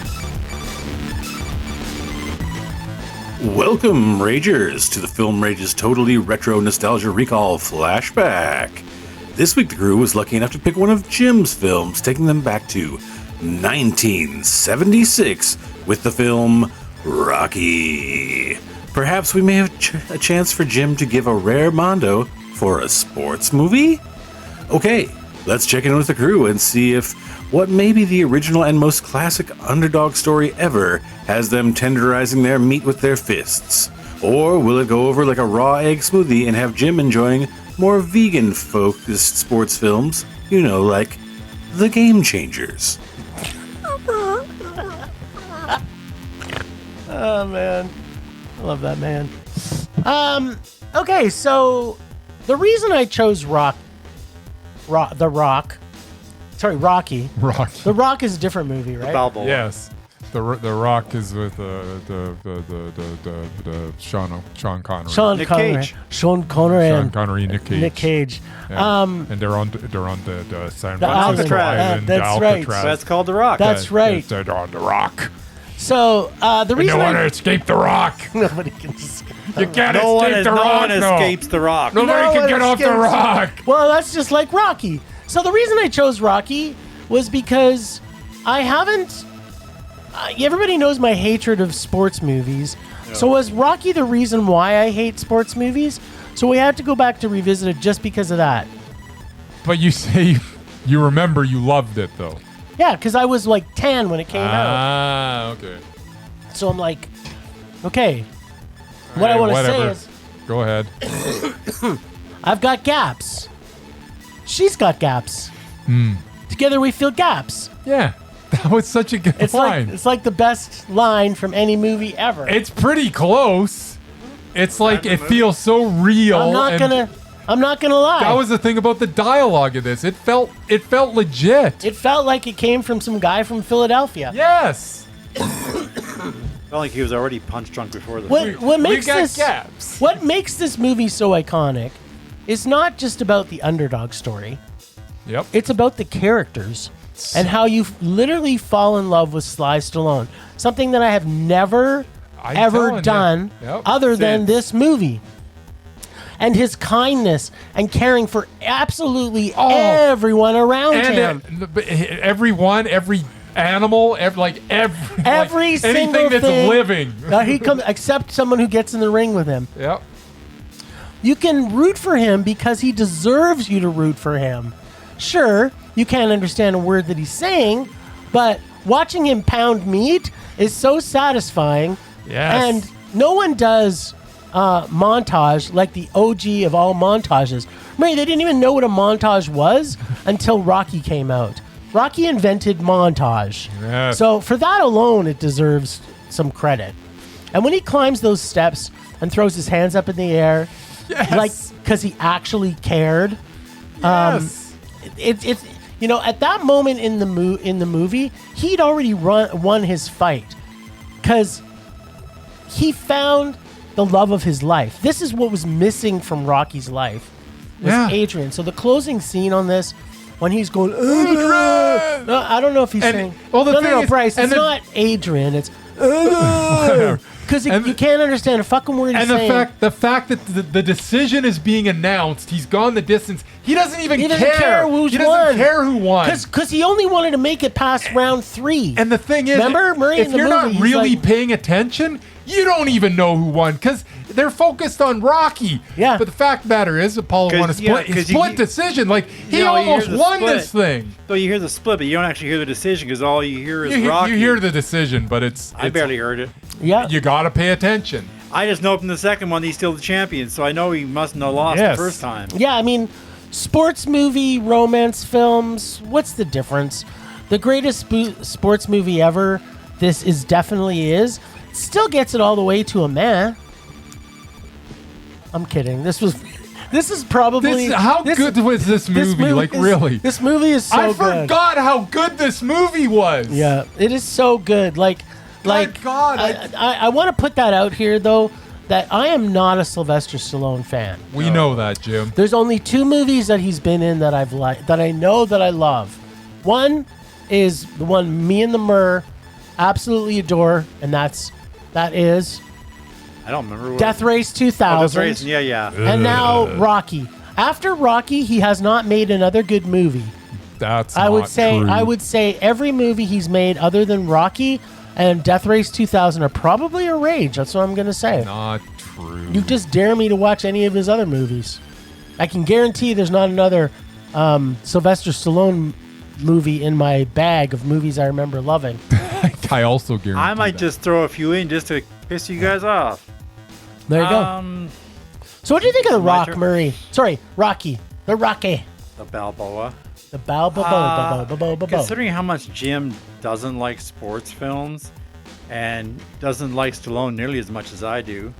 Welcome, Ragers, to the Film Rage's totally retro nostalgia recall Flashback. This week, the crew was lucky enough to pick one of Jim's films, taking them back to 1976 with the film Rocky. Perhaps we may have a chance for Jim to give a rare mondo for a sports movie? Okay, let's check in with the crew and see if what may be the original and most classic underdog story ever has them tenderizing their meat with their fists. Or will it go over like a raw egg smoothie and have Jim enjoying more vegan-focused sports films, you know, like The Game Changers? Oh, man. I love that man. Okay, so the reason I chose Rocky. The Rock. The Rock is a different movie, right? Balboa. Yes. The Rock is with the Sean Connery. Nick Cage. Sean Connery Sean and Connery, Nick Cage. Nick Cage. Yeah. And they're on the San The Francisco island. island. That's right. Alcatraz. That's called The Rock. That's right. They're on the Rock. So the reason No one escaped the Rock. nobody can escape. You can't no one, escape is, the no Rock. one escapes The Rock. Nobody No can one get off the escapes- Rock. Well, that's just like Rocky. So the reason I chose Rocky was because I haven't. Everybody knows my hatred of sports movies. Yeah. So was Rocky the reason why I hate sports movies? So we had to go back to revisit it just because of that. But you say you remember you loved it though. Yeah, because I was like 10 when it came out. Ah, okay. So I'm like, okay. What I want to say is, go ahead. I've got gaps. She's got gaps. Together we fill gaps. Yeah, that was such a good line. It's like the best line from any movie ever. It's pretty close. It's like it feels so real. I'm not gonna lie. That was the thing about the dialogue of this. It felt legit. It felt like it came from some guy from Philadelphia. Yes. Felt like he was already punch drunk before the What makes we got this gaps. What makes this movie so iconic is not just about the underdog story. Yep. It's about the characters and how you literally fall in love with Sly Stallone. Something that I have never ever done other than this movie. And his kindness and caring for absolutely everyone around him. Everyone, every animal, every single anything that's thing. living. He comes except someone who gets in the ring with him. Yep. You can root for him because he deserves you to root for him. Sure, you can't understand a word that he's saying, but watching him pound meat is so satisfying. Yes. And no one does montage like the OG of all montages. Remember, they didn't even know what a montage was until Rocky came out. Rocky invented montage. Yes. So for that alone, it deserves some credit. And when he climbs those steps and throws his hands up in the air, like because he actually cared. Yes. It's at that moment in the movie, he'd already won his fight because he found the love of his life. This is what was missing from Rocky's life. Was Adrian. So the closing scene on this, when he's going, no, I don't know if he's saying. Well, no, Bryce. It's not Adrian. It's because you can't understand a fucking word he's saying. And the fact that the decision is being announced, he's gone the distance. He doesn't even care. He doesn't care who won. Because he only wanted to make it past round 3. And the thing is, remember, Murray, if you're not really paying attention, you don't even know who won because they're focused on Rocky. Yeah. But the fact of the matter is, Apollo won a split decision. Like, he almost won this thing. So you hear the split, but you don't actually hear the decision because all you hear is Rocky. You hear the decision, but I barely heard it. Yeah. You got to pay attention. I just know from the second one he's still the champion, so I know he mustn't have lost the first time. Yeah, I mean, sports movie, romance films, what's the difference? the greatest sports movie ever. This is definitely is. Still gets it all the way to a meh. I'm kidding. This is probably How good was this movie? Really? This movie is so I good. forgot how good this movie was. Yeah, it is so good. Like God, I want to put that out here though, that I am not a Sylvester Stallone fan. we know that, Jim. There's only 2 movies that he's been in that I've liked, that I know that I love. One is the one me and the Mur absolutely adore, and that is I don't remember. What Death Race 2000. Oh, Death Race. Yeah. And now Rocky. After Rocky, he has not made another good movie. That's I would not say true. I would say every movie he's made other than Rocky and Death Race 2000 are probably a rage. That's what I'm going to say. Not true. You just dare me to watch any of his other movies. I can guarantee there's not another Sylvester Stallone movie in my bag of movies I remember loving. I also guarantee I might that. just throw a few in just to piss you guys off. There you go. So what do you think of the my Rock, turn. Murray? Sorry, Rocky. The Rocky. The Balboa. The Balboa. Considering how much Jim doesn't like sports films and doesn't like Stallone nearly as much as I do,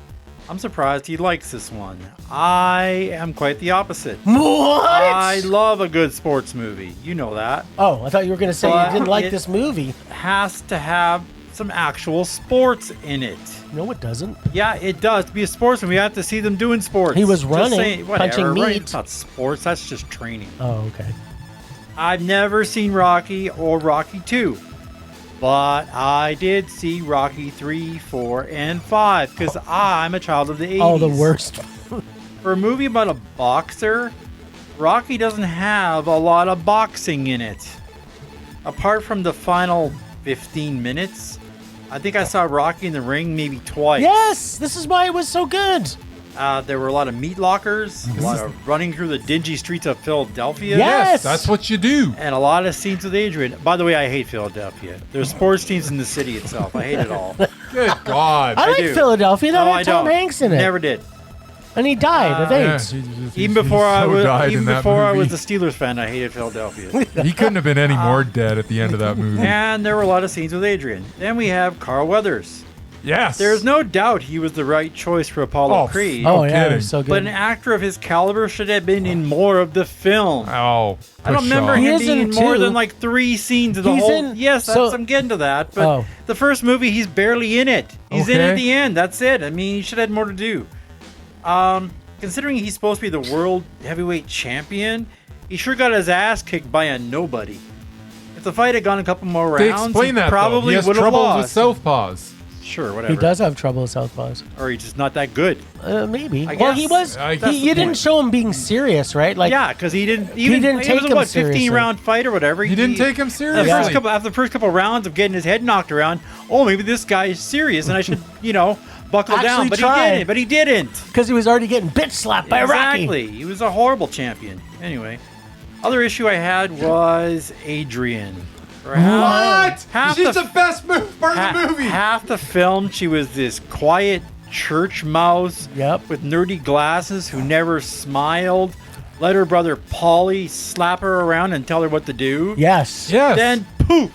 I'm surprised he likes this one. I am quite the opposite. What? I love a good sports movie. You know that. Oh, I thought you were going to say But you didn't like it- this movie. Has to have some actual sports in it. No, it doesn't. Yeah, it does. To be a sportsman, we have to see them doing sports. He was Just running, saying, whatever, punching right? meat. It's not sports. That's just training. Oh, okay. I've never seen Rocky or Rocky 2. But I did see Rocky 3, 4, and 5 because I'm a child of the 80s. Oh, the worst. For a movie about a boxer, Rocky doesn't have a lot of boxing in it. Apart from the final 15 minutes, I think I saw Rocky in the ring maybe twice. Yes, this is why it was so good. There were a lot of meat lockers, a lot of running through the dingy streets of Philadelphia. Yes. That's what you do. And a lot of scenes with Adrian. By the way, I hate Philadelphia. There's sports teams in the city itself. I hate it all. Good God. I like do. Philadelphia. That No, had I Tom don't. Hanks in it. Never did. And he died of Yeah, AIDS. Even before I was, died even in that before I was a movie. Steelers fan, I hated Philadelphia. He couldn't have been any more dead at the end of that movie. And there were a lot of scenes with Adrian. Then we have Carl Weathers. Yes. There's no doubt he was the right choice for Apollo Oh, Creed. Oh, No yeah, it kidding. was so But good. an actor of his caliber should have been in more of the film. Oh, I don't remember He him is being in in more two. than like 3 scenes of the He's whole. in- Yes, so- I'm getting to that. But Oh. the first movie, he's barely in it. He's in Okay. at the end. That's it. I mean, he should have had more to do. Considering he's supposed to be the world heavyweight champion, he sure got his ass kicked by a nobody. If the fight had gone a couple more They rounds, explain he that probably though. He has would have trouble with lost. southpaws. Sure, whatever. He does have trouble with Southpaws. Or he's just not that good. Maybe. I Well, guess he was. that's the You didn't point. show him being serious, right? Like, Yeah, because he didn't. Even, didn't it take was a, him what, seriously. 15-round fight or whatever. He didn't take him The seriously. Yeah. first couple, after the first couple rounds of getting his head knocked around, oh, maybe this guy is serious and I should, buckle Actually down. But try. he didn't. But he didn't. because he was already getting bitch slapped by Rocky. Exactly. He was a horrible champion. Anyway, other issue I had was Adrian. What? Half She's the- the best part of the movie. Half the film, she was this quiet church mouse Yep. with nerdy glasses who never smiled. Let her brother Paulie slap her around and tell her what to do. Yes. Yes. Then poof,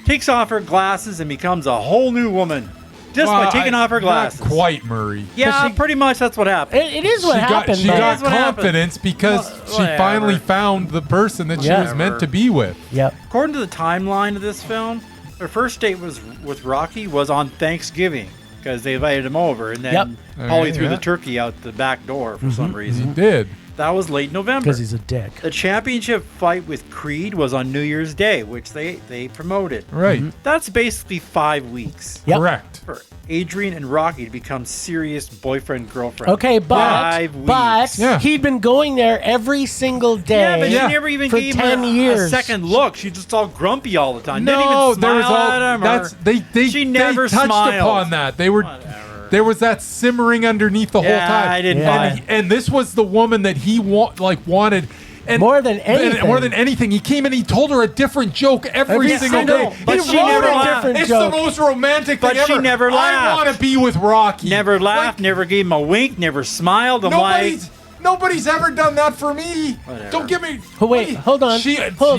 takes off her glasses and becomes a whole new woman just by Well, taking off her glasses. Not quite, Murray. Yeah, pretty much that's what happened. It is what She happened. she but- got That's what happened. confidence because Well, she whatever. finally found the person that she Yeah. was meant to be with. Yep. According to the timeline of this film, her first date was with Rocky was on Thanksgiving because they invited him over, and then Yep. Paulie Okay, threw yeah. the turkey out the back door for some He reason. did. That was late November. Because he's a dick. The championship fight with Creed was on New Year's Day, which they promoted. Right. That's basically 5 weeks Yep. Correct. for Adrian and Rocky to become serious boyfriend-girlfriend. Okay, but 5 weeks. Yeah. he'd been going there every single day. Yeah, but Yeah. she never even For gave 10 him years. a second look. She just all grumpy all the time. No, Didn't even there was smile all at him. that's or- they She never touched smiled. upon that. They were Whatever. there was that simmering underneath the Yeah, whole time. I didn't Yeah. buy and, it. and this was the woman that he wanted. And More than anything. More than anything, he came and he told her a different joke every Every single single- day. but He she wrote never it. laughed. Different It's joke. the most romantic But thing she ever. never I laughed. want to be with Rocky. Never laughed, never gave him a wink, never smiled. I'm like, Nobody's Nobody's ever done that for me. Whatever. Don't give me. Oh, wait, hold on.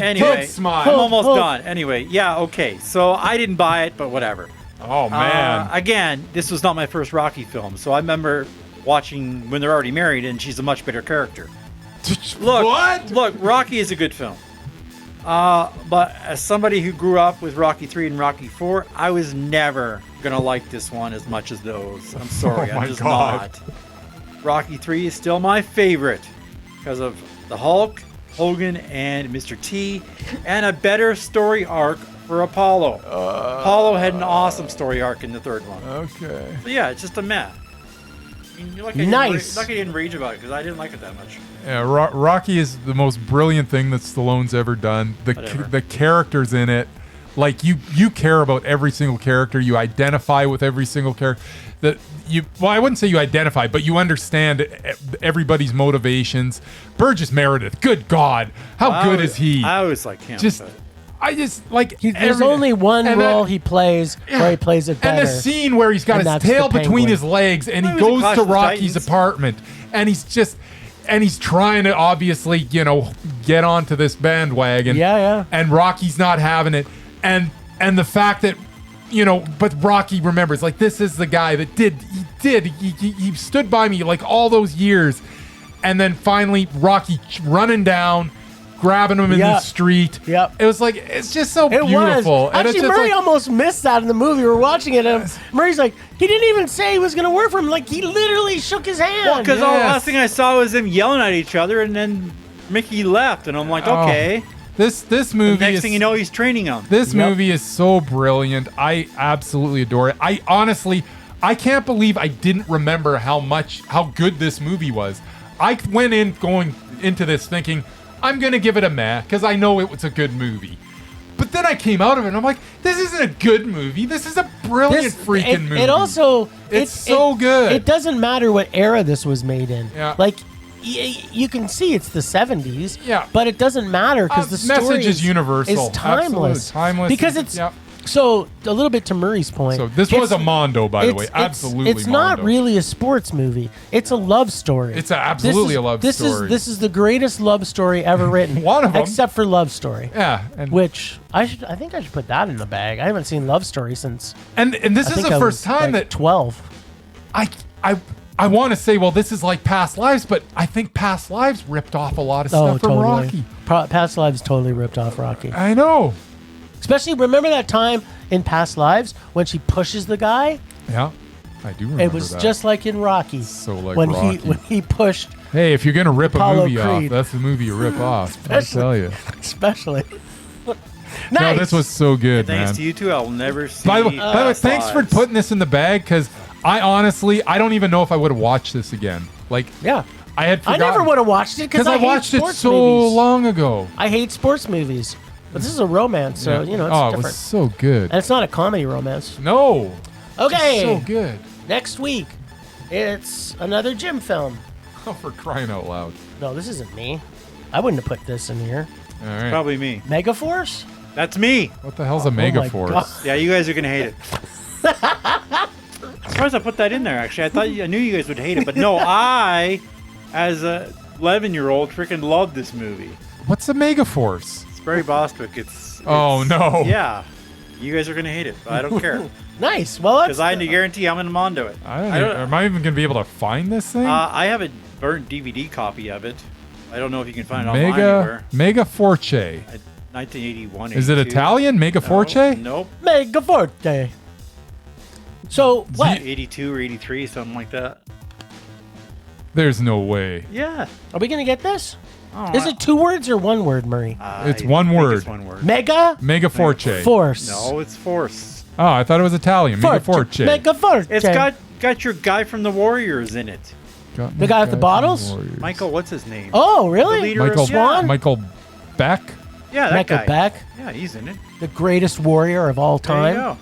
Anyway, smile. I'm almost hold. done. Anyway, yeah, okay. So I didn't buy it, but whatever. Oh man. Again, this was not my first Rocky film, so I remember watching when they're already married, and she's a much better character. Look, What? Look, Rocky is a good film. But as somebody who grew up with Rocky 3 and Rocky 4, I was never gonna like this one as much as those. I'm sorry, Oh my I'm just God. not. Rocky 3 is still my favorite because of the Hulk, Hogan, and Mr. T, and a better story arc for Apollo. Apollo had an awesome story arc in the third one. Okay. So yeah, it's just a meh. I mean, you're lucky Nice. I didn't rage about it because I didn't like it that much. Yeah, Rocky is the most brilliant thing that Stallone's ever done. Whatever. The characters in it, like you care about every single character. You identify with every single character. Well, I wouldn't say you identify, but you understand everybody's motivations. Burgess Meredith, good God, how good is he? I always like him. Just, but- I just like. There's only one and role that- he plays where he plays it better. And the scene where he's got And his that's tail the between Penguin. his legs and he Well, it was goes a Clash to of the Rocky's Titans. apartment and he's trying to obviously, get onto this bandwagon. Yeah. And Rocky's not having it. And the fact that, but Rocky remembers, like, this is the guy that he stood by me like all those years. And then finally Rocky running down, grabbing him in the street. Yep. It was like, it's just so It beautiful. was. And it's Actually, just Murray like, almost missed that in the movie. We were watching it, and Murray's like, he didn't even say he was going to work for him. Like, he literally shook his hand. Well, because the Yes. last thing I saw was them yelling at each other, and then Mickey left, and I'm like, okay. This The movie next is thing you know, he's training them. This movie is so brilliant. I absolutely adore it. I honestly, I can't believe I didn't remember how good this movie was. I went in going into this thinking I'm gonna give it a meh because I know it was a good movie. But then I came out of it and I'm like, this isn't a good movie. This is a brilliant freaking movie. It also It's so good. It doesn't matter what era this was made in. Yeah. Like you can see it's the 70s. Yeah. But it doesn't matter because the story message is universal. Is timeless. Absolute, timeless. Because it's Yep. so a little bit to Murray's point. So this was a Mondo, by the way. Absolutely, It's not Mondo. really a sports movie. It's a love story. It's absolutely a love story. This is the greatest love story ever written. One of 'em. except for Love Story. Yeah, and Which I think I should put that in the bag. I haven't seen Love Story since and this I is think the I first was, time like, that 12. I want to say, well, this is like Past Lives, but I think Past Lives ripped off a lot of stuff from Rocky. Past Lives totally ripped off Rocky. I know. Especially, remember that time in Past Lives when she pushes the guy? Yeah, I do remember It was that. just like in Rocky. So like when Rocky. when he pushed, Hey, if you're gonna rip Apollo a movie off, Creed. that's the movie you rip off. I tell you. especially. No, Nice. this was so good, Thanks man. to you two, I'll never see. By the way, thanks for putting this in the bag because I don't even know if I would have watched this again. Like, Yeah. I had I forgotten. never would have watched it because I I watched hate it sports so movies. long ago. I hate sports movies. But this is a romance, so, it's oh, it different. was so good. And it's not a comedy romance. No. Okay. So good. Next week, it's another Jim film. Oh, for crying out loud. No, this isn't me. I wouldn't have put this in here. All right. Probably me. Megaforce? That's me. What the hell's a Oh my Megaforce? God. Yeah, you guys are gonna hate it. I'm surprised I put that in there. Actually, I knew you guys would hate it, but no, I, as a 11-year-old, freaking loved this movie. What's a Megaforce? It's Barry Bostwick. It's Oh, no. Yeah, you guys are gonna hate it, but I don't care Nice. Well, because I guarantee I'm gonna mondo it. Am I even gonna be able to find this thing? I have a burnt DVD copy of it. I don't know if you can find it online anywhere. Megaforce. 1981. Is it 82. Italian? Megaforce? Nope. Megaforte. So, what? 82 or 83, something like that. There's no way. Yeah. Are we going to get this? Oh, Is it 2 words or 1 word, Murray? It's I one think word. It's one word. Mega Megaforce. Force. No, it's Force. Oh, I thought it was Italian. Megaforce. Megaforte. It's got your guy from the Warriors in it. The guy with the bottles? Michael, what's his name? Oh, really? The leader Michael of Swan? Michael Beck. Yeah, that Michael guy. Beck, Yeah, he's in it. the greatest warrior of all There time. you go.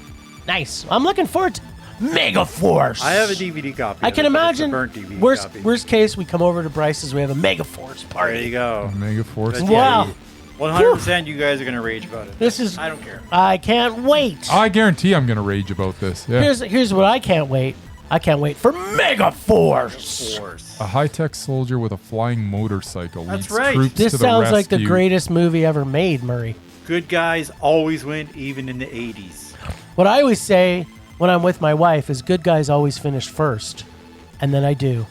Nice. I'm looking forward to Megaforce. I have a DVD copy. I of can it, but it's a imagine. burnt DVD Worst copy. case, we come over to Bryce's. We have a Megaforce party. There you go. Megaforce. But Wow. yeah, 100% you guys are gonna rage about it. This is. I don't care. I can't wait. I guarantee I'm gonna rage about this. Yeah. Here's what I can't wait. I can't wait for Mega Force. A high-tech soldier with a flying motorcycle That's leads right. troops This to the sounds like the rescue. greatest movie ever made, Murray. Good guys always win, even in the 80s. What I always say when I'm with my wife is good guys always finish first. And then I do.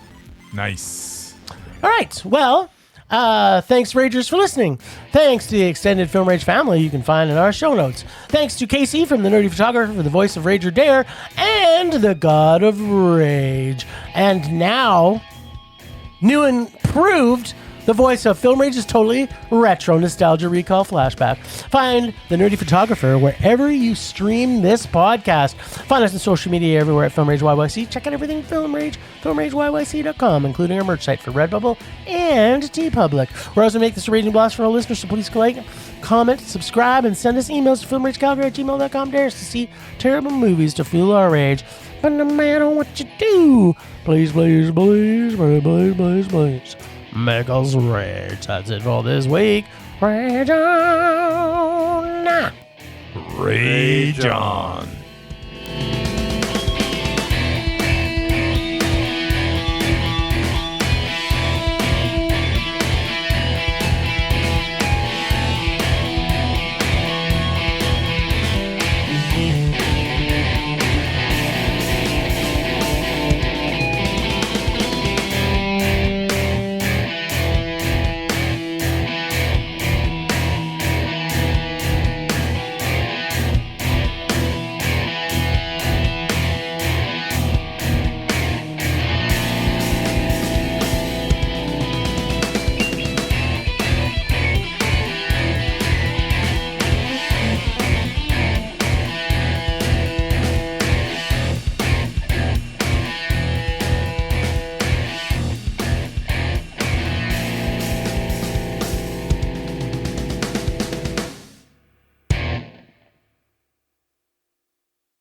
Nice. All right. Well, thanks, Ragers, for listening. Thanks to the extended Film Rage family you can find in our show notes. Thanks to Casey from The Nerdy Photographer for the voice of Rager Dare and the God of Rage. And now, new and improved, the voice of Film Rage is totally retro nostalgia recall flashback. Find The Nerdy Photographer wherever you stream this podcast. Find us on social media everywhere at Film Rage YYC. Check out everything Film Rage, filmrageyyc.com, including our merch site for Redbubble and TeePublic. We're also make this a rating blast for our listeners, so please like, comment, subscribe, and send us emails to filmragecalgary@gmail.com. Dare us to see terrible movies to fuel our rage. But no matter what you do, please, please, please, please, please, please, please. Make us rage. That's it for this week. Rage on. Rage on.